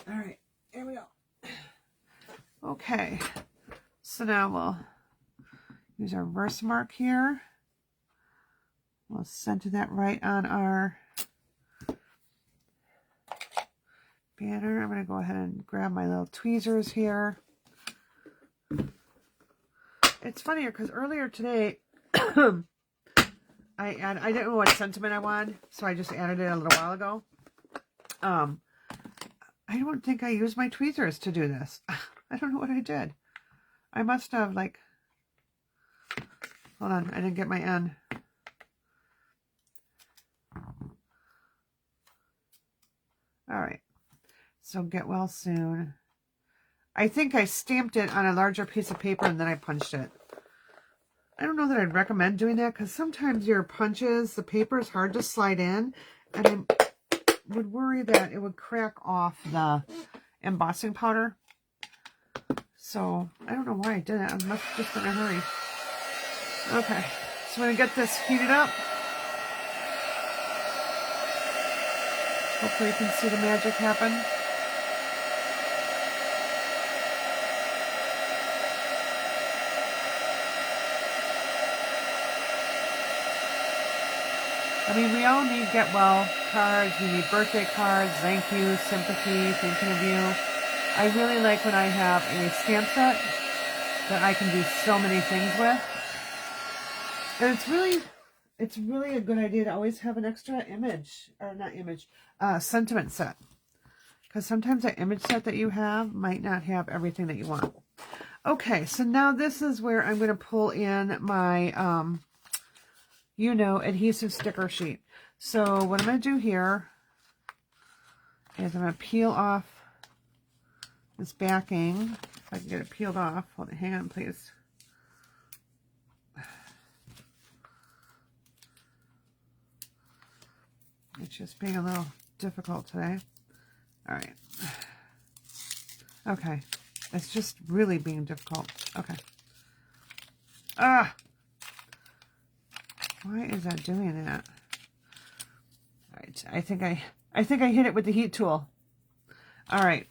All right, here we go. Okay, so now we'll use our Versamark here. We'll center that right on our banner. I'm going to go ahead and grab my little tweezers here. It's funnier because earlier today, I didn't know what sentiment I wanted, so I just added it a little while ago. I don't think I used my tweezers to do this. I don't know what I did. I must have, like, hold on, I didn't get my end. All right, so Get Well Soon. I think I stamped it on a larger piece of paper and then I punched it. I don't know that I'd recommend doing that because sometimes your punches, the paper is hard to slide in, and I would worry that it would crack off the embossing powder. So I don't know why I did it. I must have just been in a hurry. Okay, so I'm going to get this heated up. Hopefully you can see the magic happen. I mean, we all need Get Well cards. We need birthday cards, thank you, sympathy, thinking of you. I really like when I have a stamp set that I can do so many things with. And it's really a good idea to always have an extra image, or not image, sentiment set. Because sometimes that image set that you have might not have everything that you want. Okay, so now this is where I'm going to pull in my adhesive sticker sheet. So what I'm going to do here is I'm going to peel off this backing. If I can get it peeled off. Hold it, hang on, please. It's just being a little difficult today. All right. Okay. It's just really being difficult. Okay. Why is that doing that? All right, I think I hit it with the heat tool. All right.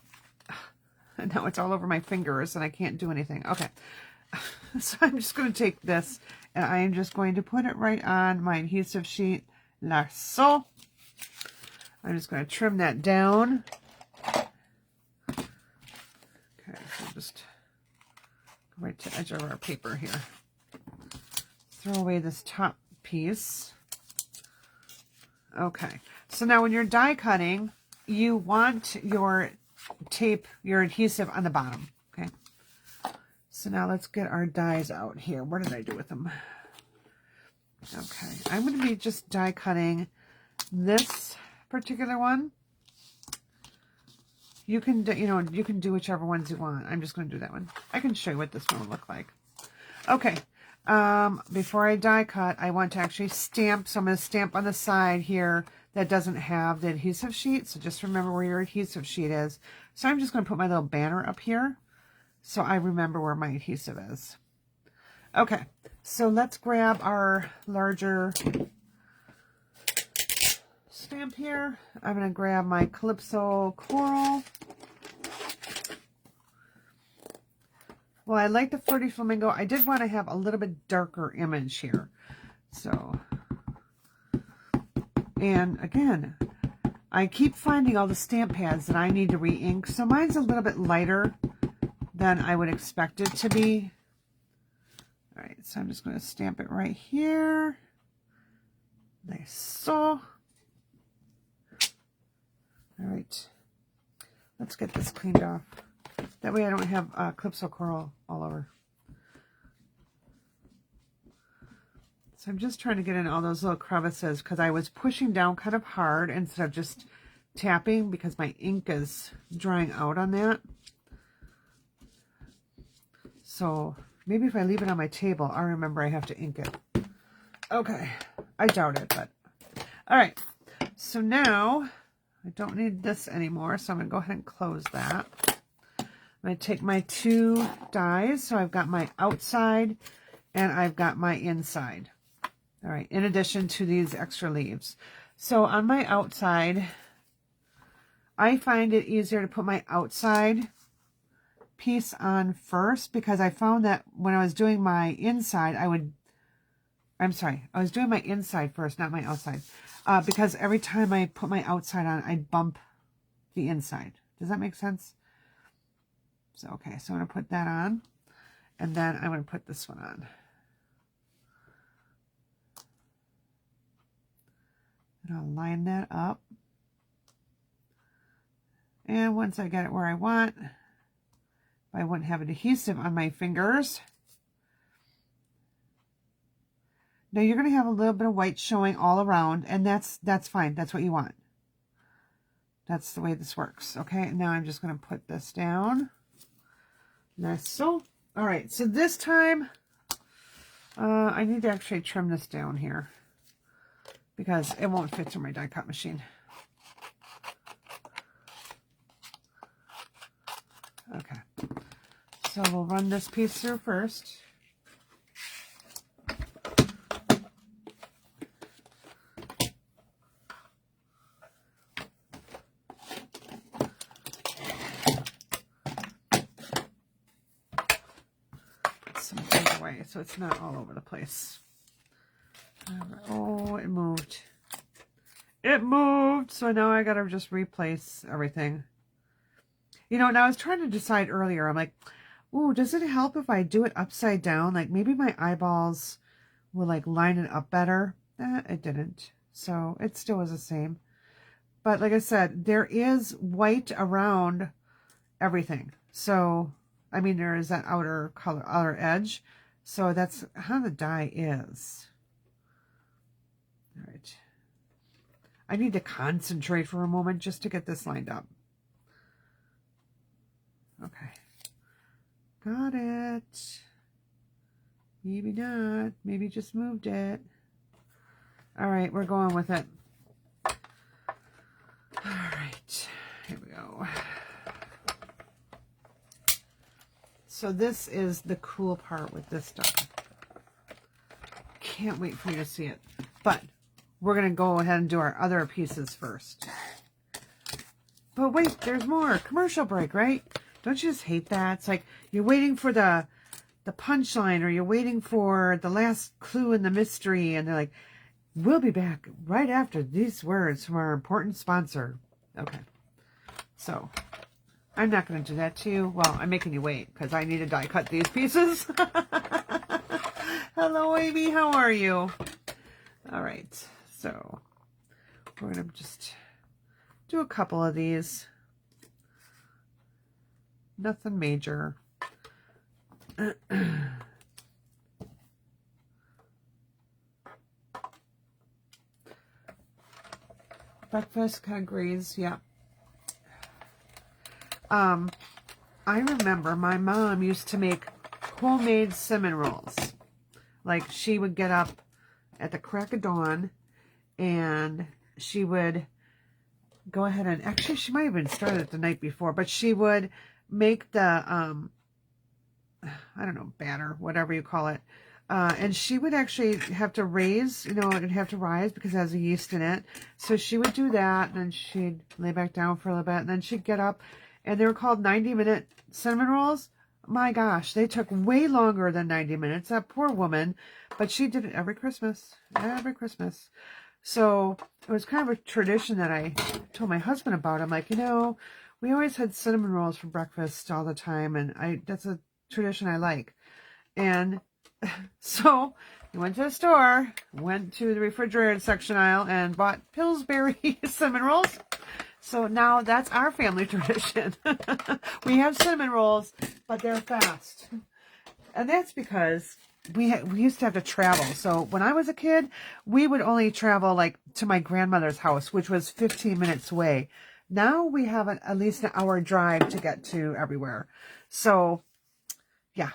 And now it's all over my fingers and I can't do anything. Okay. So I'm just going to take this and I am just going to put it right on my adhesive sheet. Like so. I'm just going to trim that down. Okay, so just go right to the edge of our paper here. Throw away this top piece. Okay, so now when you're die cutting, you want your tape, your adhesive on the bottom. Okay, so now let's get our dies out here. What did I do with them? Okay, I'm going to be just die cutting this particular one. You can do, you can do whichever ones you want. I'm just going to do that one. I can show you what this one will look like. Okay. Before I die cut, I want to actually stamp. So I'm going to stamp on the side here that doesn't have the adhesive sheet. So just remember where your adhesive sheet is. So I'm just going to put my little banner up here so I remember where my adhesive is. Okay, so let's grab our larger stamp here. I'm going to grab my Calypso Coral. Well, I like the Flirty Flamingo. I did want to have a little bit darker image here. So, and again, I keep finding all the stamp pads that I need to re-ink. So mine's a little bit lighter than I would expect it to be. All right, so I'm just going to stamp it right here. Like so. All right, let's get this cleaned off. That way I don't have Calypso Coral all over. So I'm just trying to get in all those little crevices because I was pushing down kind of hard instead of just tapping because my ink is drying out on that. So maybe if I leave it on my table, I'll remember I have to ink it. Okay, I doubt it, but all right. So now I don't need this anymore, so I'm going to go ahead and close that. I'm going to take my two dies. So I've got my outside and I've got my inside. All right, in addition to these extra leaves. So on my outside, I find it easier to put my outside piece on first because I found that when I was doing my inside, I was doing my inside first, not my outside. Because every time I put my outside on, I'd bump the inside. Does that make sense? So, okay, so I'm going to put that on, and then I'm going to put this one on. And I'll line that up. And once I get it where I want, I wouldn't have adhesive on my fingers. Now you're going to have a little bit of white showing all around, and that's fine. That's what you want. That's the way this works. Okay, now I'm just going to put this down. Like so. All right, so this time I need to actually trim this down here because it won't fit through my die cut machine. Okay, so we'll run this piece through first. So it's not all over the place. Oh, it moved. It moved. So now I got to just replace everything. You know, and I was trying to decide earlier. I'm like, ooh, does it help if I do it upside down? Like maybe my eyeballs will like line it up better. It didn't. So it still was the same. But like I said, there is white around everything. So, I mean, there is that outer color, outer edge. So that's how the die is. All right. I need to concentrate for a moment just to get this lined up. Okay. Got it. Maybe not. Maybe just moved it. All right, we're going with it. All right. Here we go. So this is the cool part with this stuff. can't wait for you to see it. But we're going to go ahead and do our other pieces first. But wait, there's more. Commercial break, right? Don't you just hate that? It's like you're waiting for the punchline, or you're waiting for the last clue in the mystery, and they're like, we'll be back right after these words from our important sponsor. Okay. So, I'm not going to do that to you. Well, I'm making you wait because I need to die cut these pieces. Hello, Amy. How are you? All right. So, we're going to just do a couple of these. Nothing major. Breakfast kind of graze, yeah. I remember my mom used to make homemade cinnamon rolls. Like, she would get up at the crack of dawn and she would go ahead and, actually she might have been started it the night before, but she would make the, I don't know, batter, whatever you call it. And she would actually have to raise, it'd have to rise because it has a yeast in it. So she would do that, and then she'd lay back down for a little bit, and then she'd get up, and they were called 90-minute cinnamon rolls. My gosh, they took way longer than 90 minutes. That poor woman, but she did it every Christmas. So it was kind of a tradition that I told my husband about. I'm like, we always had cinnamon rolls for breakfast all the time, and that's a tradition I like. And so we went to the store, went to the refrigerated section aisle, and bought Pillsbury cinnamon rolls. So now that's our family tradition. We have cinnamon rolls, but they're fast. And that's because we used to have to travel. So when I was a kid, we would only travel like to my grandmother's house, which was 15 minutes away. Now we have at least an hour drive to get to everywhere. So yeah.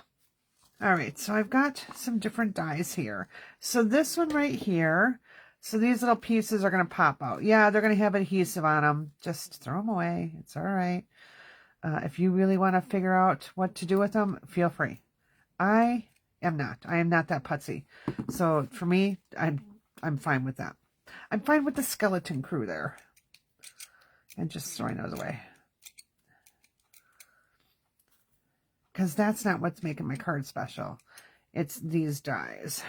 All right, so I've got some different dies here. So this one right here, so these little pieces are going to pop out. Yeah, they're going to have adhesive on them. Just throw them away. It's all right. If you really want to figure out what to do with them, feel free. I am not. I am not that putsy. So for me, I'm fine with that. I'm fine with the skeleton crew there. And just throwing those away. Because that's not what's making my card special. It's these dies.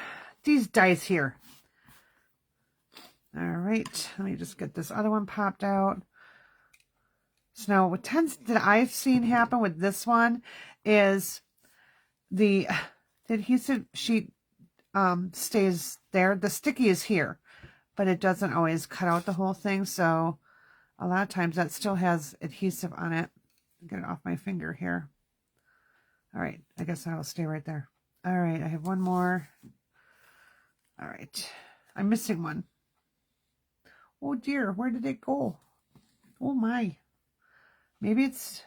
These dies here. All right. Let me just get this other one popped out. So now what tends that I've seen happen with this one is the adhesive sheet stays there. The sticky is here, but it doesn't always cut out the whole thing. So a lot of times that still has adhesive on it. Get it off my finger here. All right, I guess I'll stay right there. All right, I have one more. All right, I'm missing one. Oh dear, where did it go? Oh my. Maybe it's,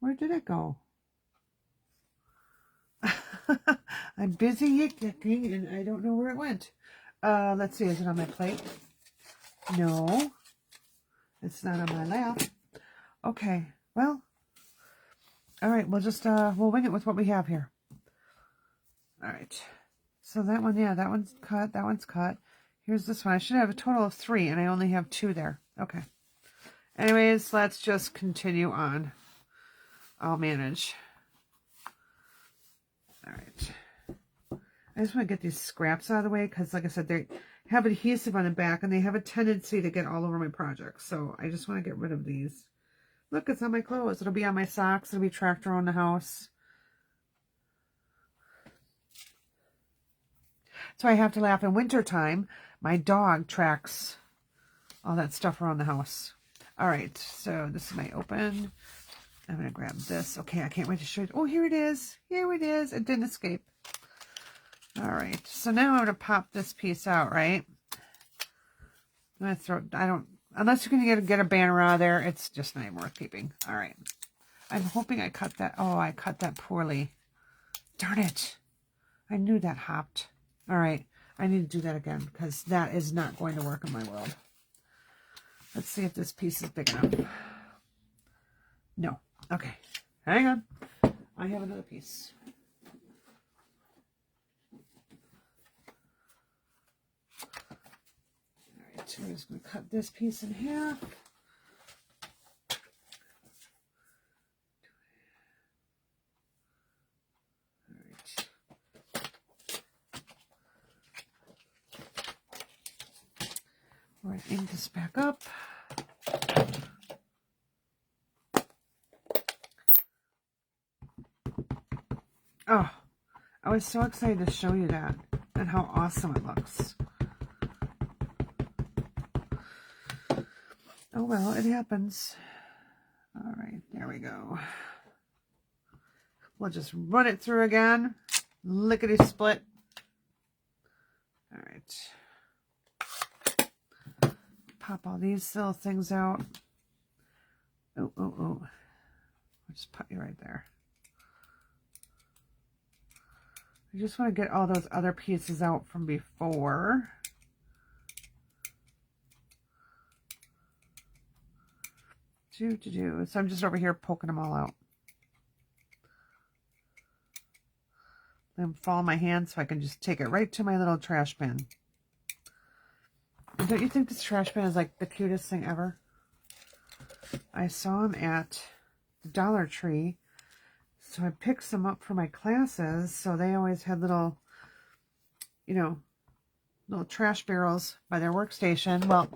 where did it go? I'm busy looking and I don't know where it went. Let's see, is it on my plate? No, it's not on my lap. Okay, well. All right, we'll just, we'll wing it with what we have here. All right. So that one, yeah, that one's cut. That one's cut. Here's this one. I should have a total of 3, and I only have 2 there. Okay. Anyways, let's just continue on. I'll manage. All right. I just want to get these scraps out of the way because, like I said, they have adhesive on the back, and they have a tendency to get all over my project. So I just want to get rid of these. Look, it's on my clothes. It'll be on my socks. It'll be tracked around the house. So I have to laugh. In wintertime, my dog tracks all that stuff around the house. All right, so this is my open. I'm going to grab this. Okay, I can't wait to show you. Oh, here it is. Here it is. It didn't escape. All right, so now I'm going to pop this piece out, right? I'm going to throw, unless you can get a banner out of there, it's just not even worth keeping. All right. I'm hoping I cut that. Oh, I cut that poorly. Darn it. I knew that hopped. All right. I need to do that again because that is not going to work in my world. Let's see if this piece is big enough. No. Okay. Hang on. I have another piece. we're just going to cut this piece in half. We're going to ink this back up. Oh, I was so excited to show you that and how awesome it looks. Oh well, it happens. All right, there we go. We'll just run it through again. Lickety split. All right. Pop all these little things out. Oh, oh, oh. I'll just put you right there. I just want to get all those other pieces out from before. So I'm just over here poking them all out. Let them fall in my hand so I can just take it right to my little trash bin. And don't you think this trash bin is like the cutest thing ever? I saw them at the Dollar Tree, so I picked some up for my classes. So they always had little, you know, little trash barrels by their workstation. Well,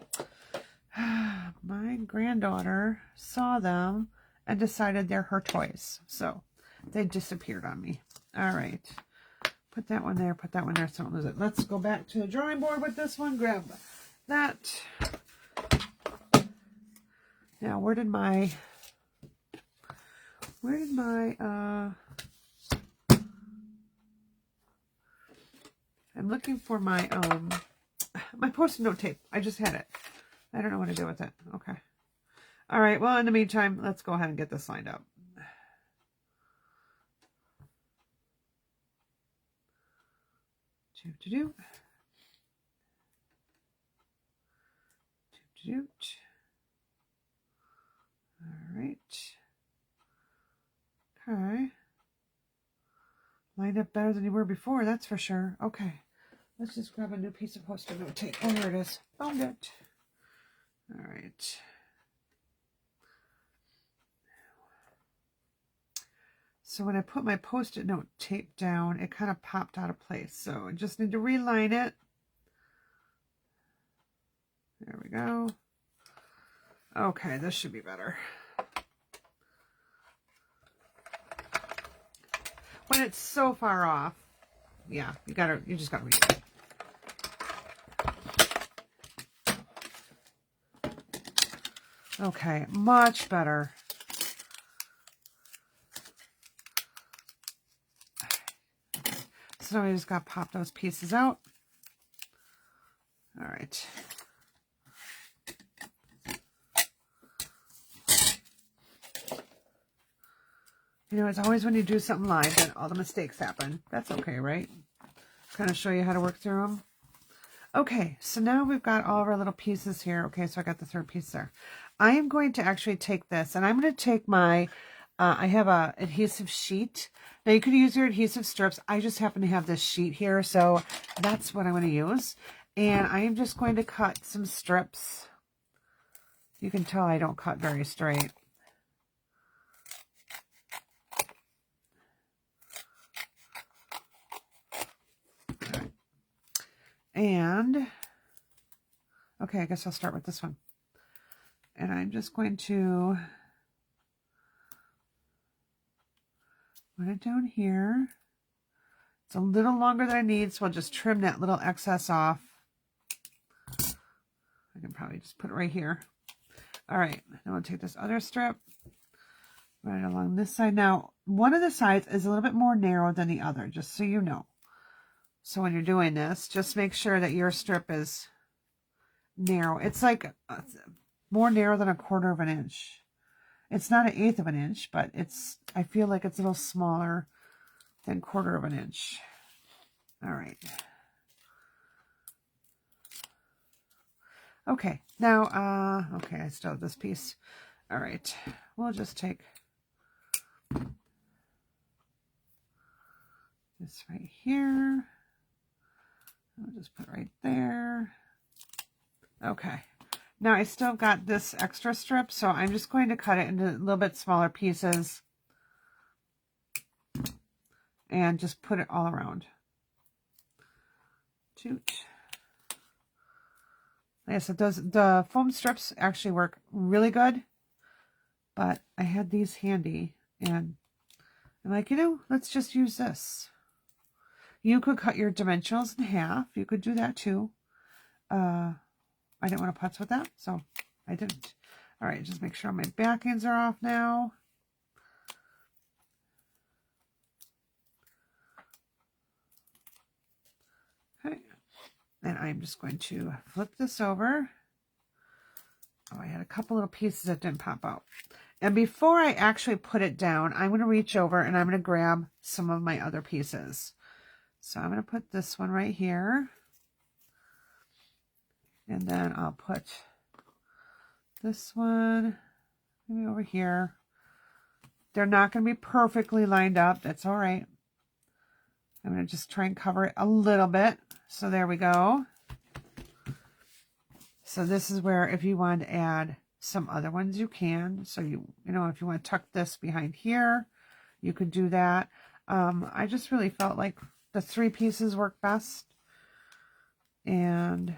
my granddaughter saw them and decided they're her toys. So they disappeared on me. All right. Put that one there. Put that one there so I don't lose it. Let's go back to the drawing board with this one. Grab that. Now, where did my I'm looking for my my post-it note tape. I just had it. I don't know what to do with it. Okay. All right. Well, in the meantime, let's go ahead and get this lined up. All right. Okay. Lined up better than you were before, that's for sure. Okay. Let's just grab a new piece of post-it note tape. Oh, here it is. Found it. All right. So when I put my post-it note tape down, it kind of popped out of place. So I just need to reline it. There we go. Okay, this should be better. When it's so far off, yeah, you just gotta read it. Okay, much better. So I just got to pop those pieces out. All right. You know, it's always when you do something live that all the mistakes happen. That's okay, right? Kind of show you how to work through them. Okay, so now we've got all of our little pieces here. Okay, so I got the third piece there. I am going to actually take this, and I'm going to take my, I have a adhesive sheet. Now, you could use your adhesive strips. I just happen to have this sheet here, so that's what I'm going to use. And I am just going to cut some strips. You can tell I don't cut very straight. And, okay, I guess I'll start with this one. And I'm just going to put it down here. It's a little longer than I need, so I'll just trim that little excess off. I can probably just put it right here. All right, now I'll take this other strip right along this side. Now, one of the sides is a little bit more narrow than the other, just so you know. So when you're doing this, just make sure that your strip is narrow. It's like more narrow than 1/4 of an inch. It's not 1/8 of an inch, but it's, I feel like it's a little smaller than 1/4 of an inch. All right. Okay, now, okay, I still have this piece. All right, we'll just take this right here. I'll just put it right there. Okay. Now I still got this extra strip, so I'm just going to cut it into a little bit smaller pieces and just put it all around. Toot. Like I said, the foam strips actually work really good, but I had these handy and I'm like, you know, let's just use this. You could cut your dimensionals in half. You could do that too. I didn't want to putz with that, so I didn't. All right, just make sure my back ends are off now. Okay, and I'm just going to flip this over. Oh, I had a couple little pieces that didn't pop out. And before I actually put it down, I'm going to reach over and I'm going to grab some of my other pieces. So I'm going to put this one right here. And then I'll put this one maybe over here. They're not going to be perfectly lined up. That's all right. I'm going to just try and cover it a little bit. So there we go. So this is where if you want to add some other ones, you can. So you know, if you want to tuck this behind here, you could do that. I just really felt like the 3 pieces work best. And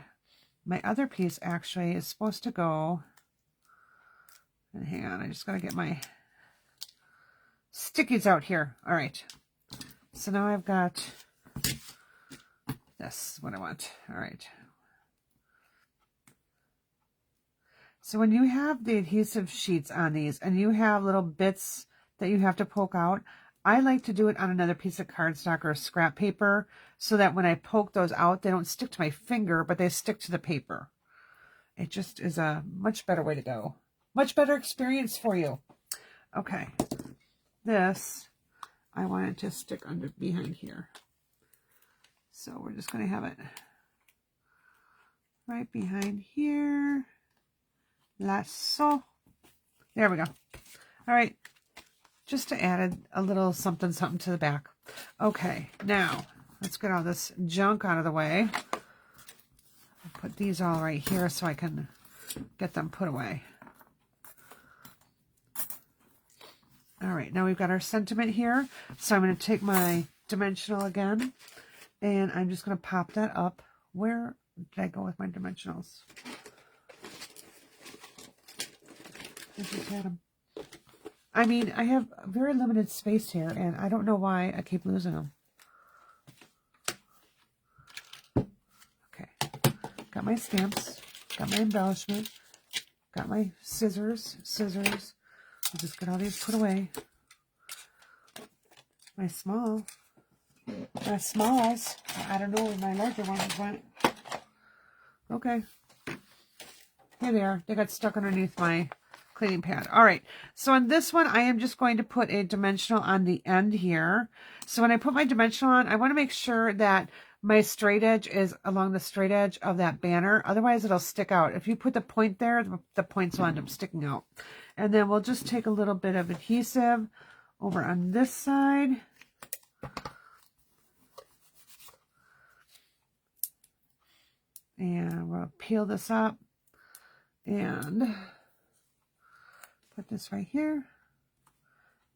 my other piece actually is supposed to go, and hang on, I just got to get my stickies out here. All right. So now I've got this, what I want. All right. So when you have the adhesive sheets on these and you have little bits that you have to poke out, I like to do it on another piece of cardstock or scrap paper so that when I poke those out, they don't stick to my finger, but they stick to the paper. It just is a much better way to go. Much better experience for you. Okay. This, I want it to stick under behind here. So we're just going to have it right behind here. Lasso. There we go. All right. Just to add a little something to the back. Okay. Now, let's get all this junk out of the way. I'll put these all right here so I can get them put away. All right. Now we've got our sentiment here. So I'm going to take my dimensional again. And I'm just going to pop that up. Where did I go with my dimensionals? I just had them. I mean, I have very limited space here, and I don't know why I keep losing them. Okay. Got my stamps. Got my embellishment. Got my scissors. I'll just get all these put away. My smalls. I don't know where my larger ones went. Okay. Here they are. They got stuck underneath my cleaning pad. All right. So on this one, I am just going to put a dimensional on the end here. So when I put my dimensional on, I want to make sure that my straight edge is along the straight edge of that banner. Otherwise, it'll stick out. If you put the point there, the points will end up sticking out. And then we'll just take a little bit of adhesive over on this side. And we'll peel this up and put this right here.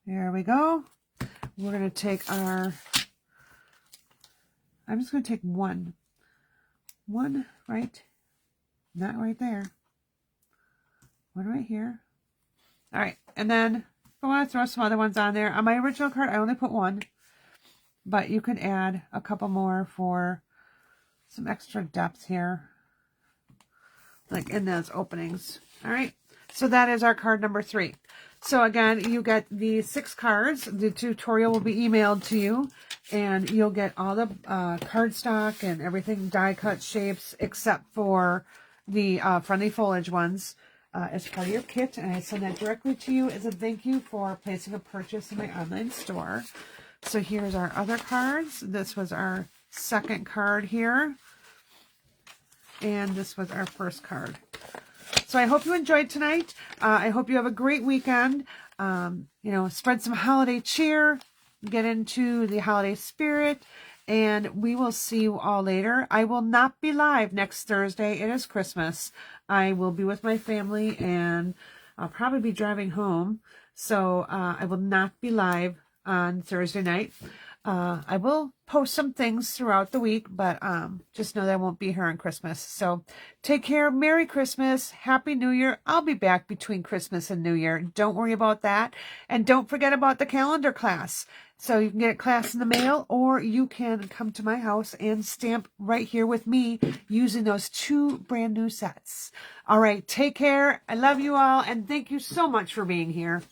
There we go. We're going to take our, I'm just going to take one right, not right there, one right here. All right, and then I want to throw some other ones on there. On my original card, I only put one, but you can add a couple more for some extra depth here, like in those openings. All right, so that is our card number 3. So again, you get the 6 cards. The tutorial will be emailed to you, and you'll get all the cardstock and everything, die cut shapes, except for the friendly foliage ones as part of your kit. And I send that directly to you as a thank you for placing a purchase in my online store. So here's our other cards. This was our second card here. And this was our first card. So I hope you enjoyed tonight. I hope you have a great weekend. You know, spread some holiday cheer, get into the holiday spirit, and we will see you all later. I will not be live next Thursday. It is Christmas. I will be with my family, and I'll probably be driving home. So I will not be live on Thursday night. I will post some things throughout the week, but just know that I won't be here on Christmas. So take care. Merry Christmas. Happy New Year. I'll be back between Christmas and New Year. Don't worry about that. And don't forget about the calendar class. So you can get a class in the mail, or you can come to my house and stamp right here with me using those 2 brand new sets. All right. Take care. I love you all. And thank you so much for being here.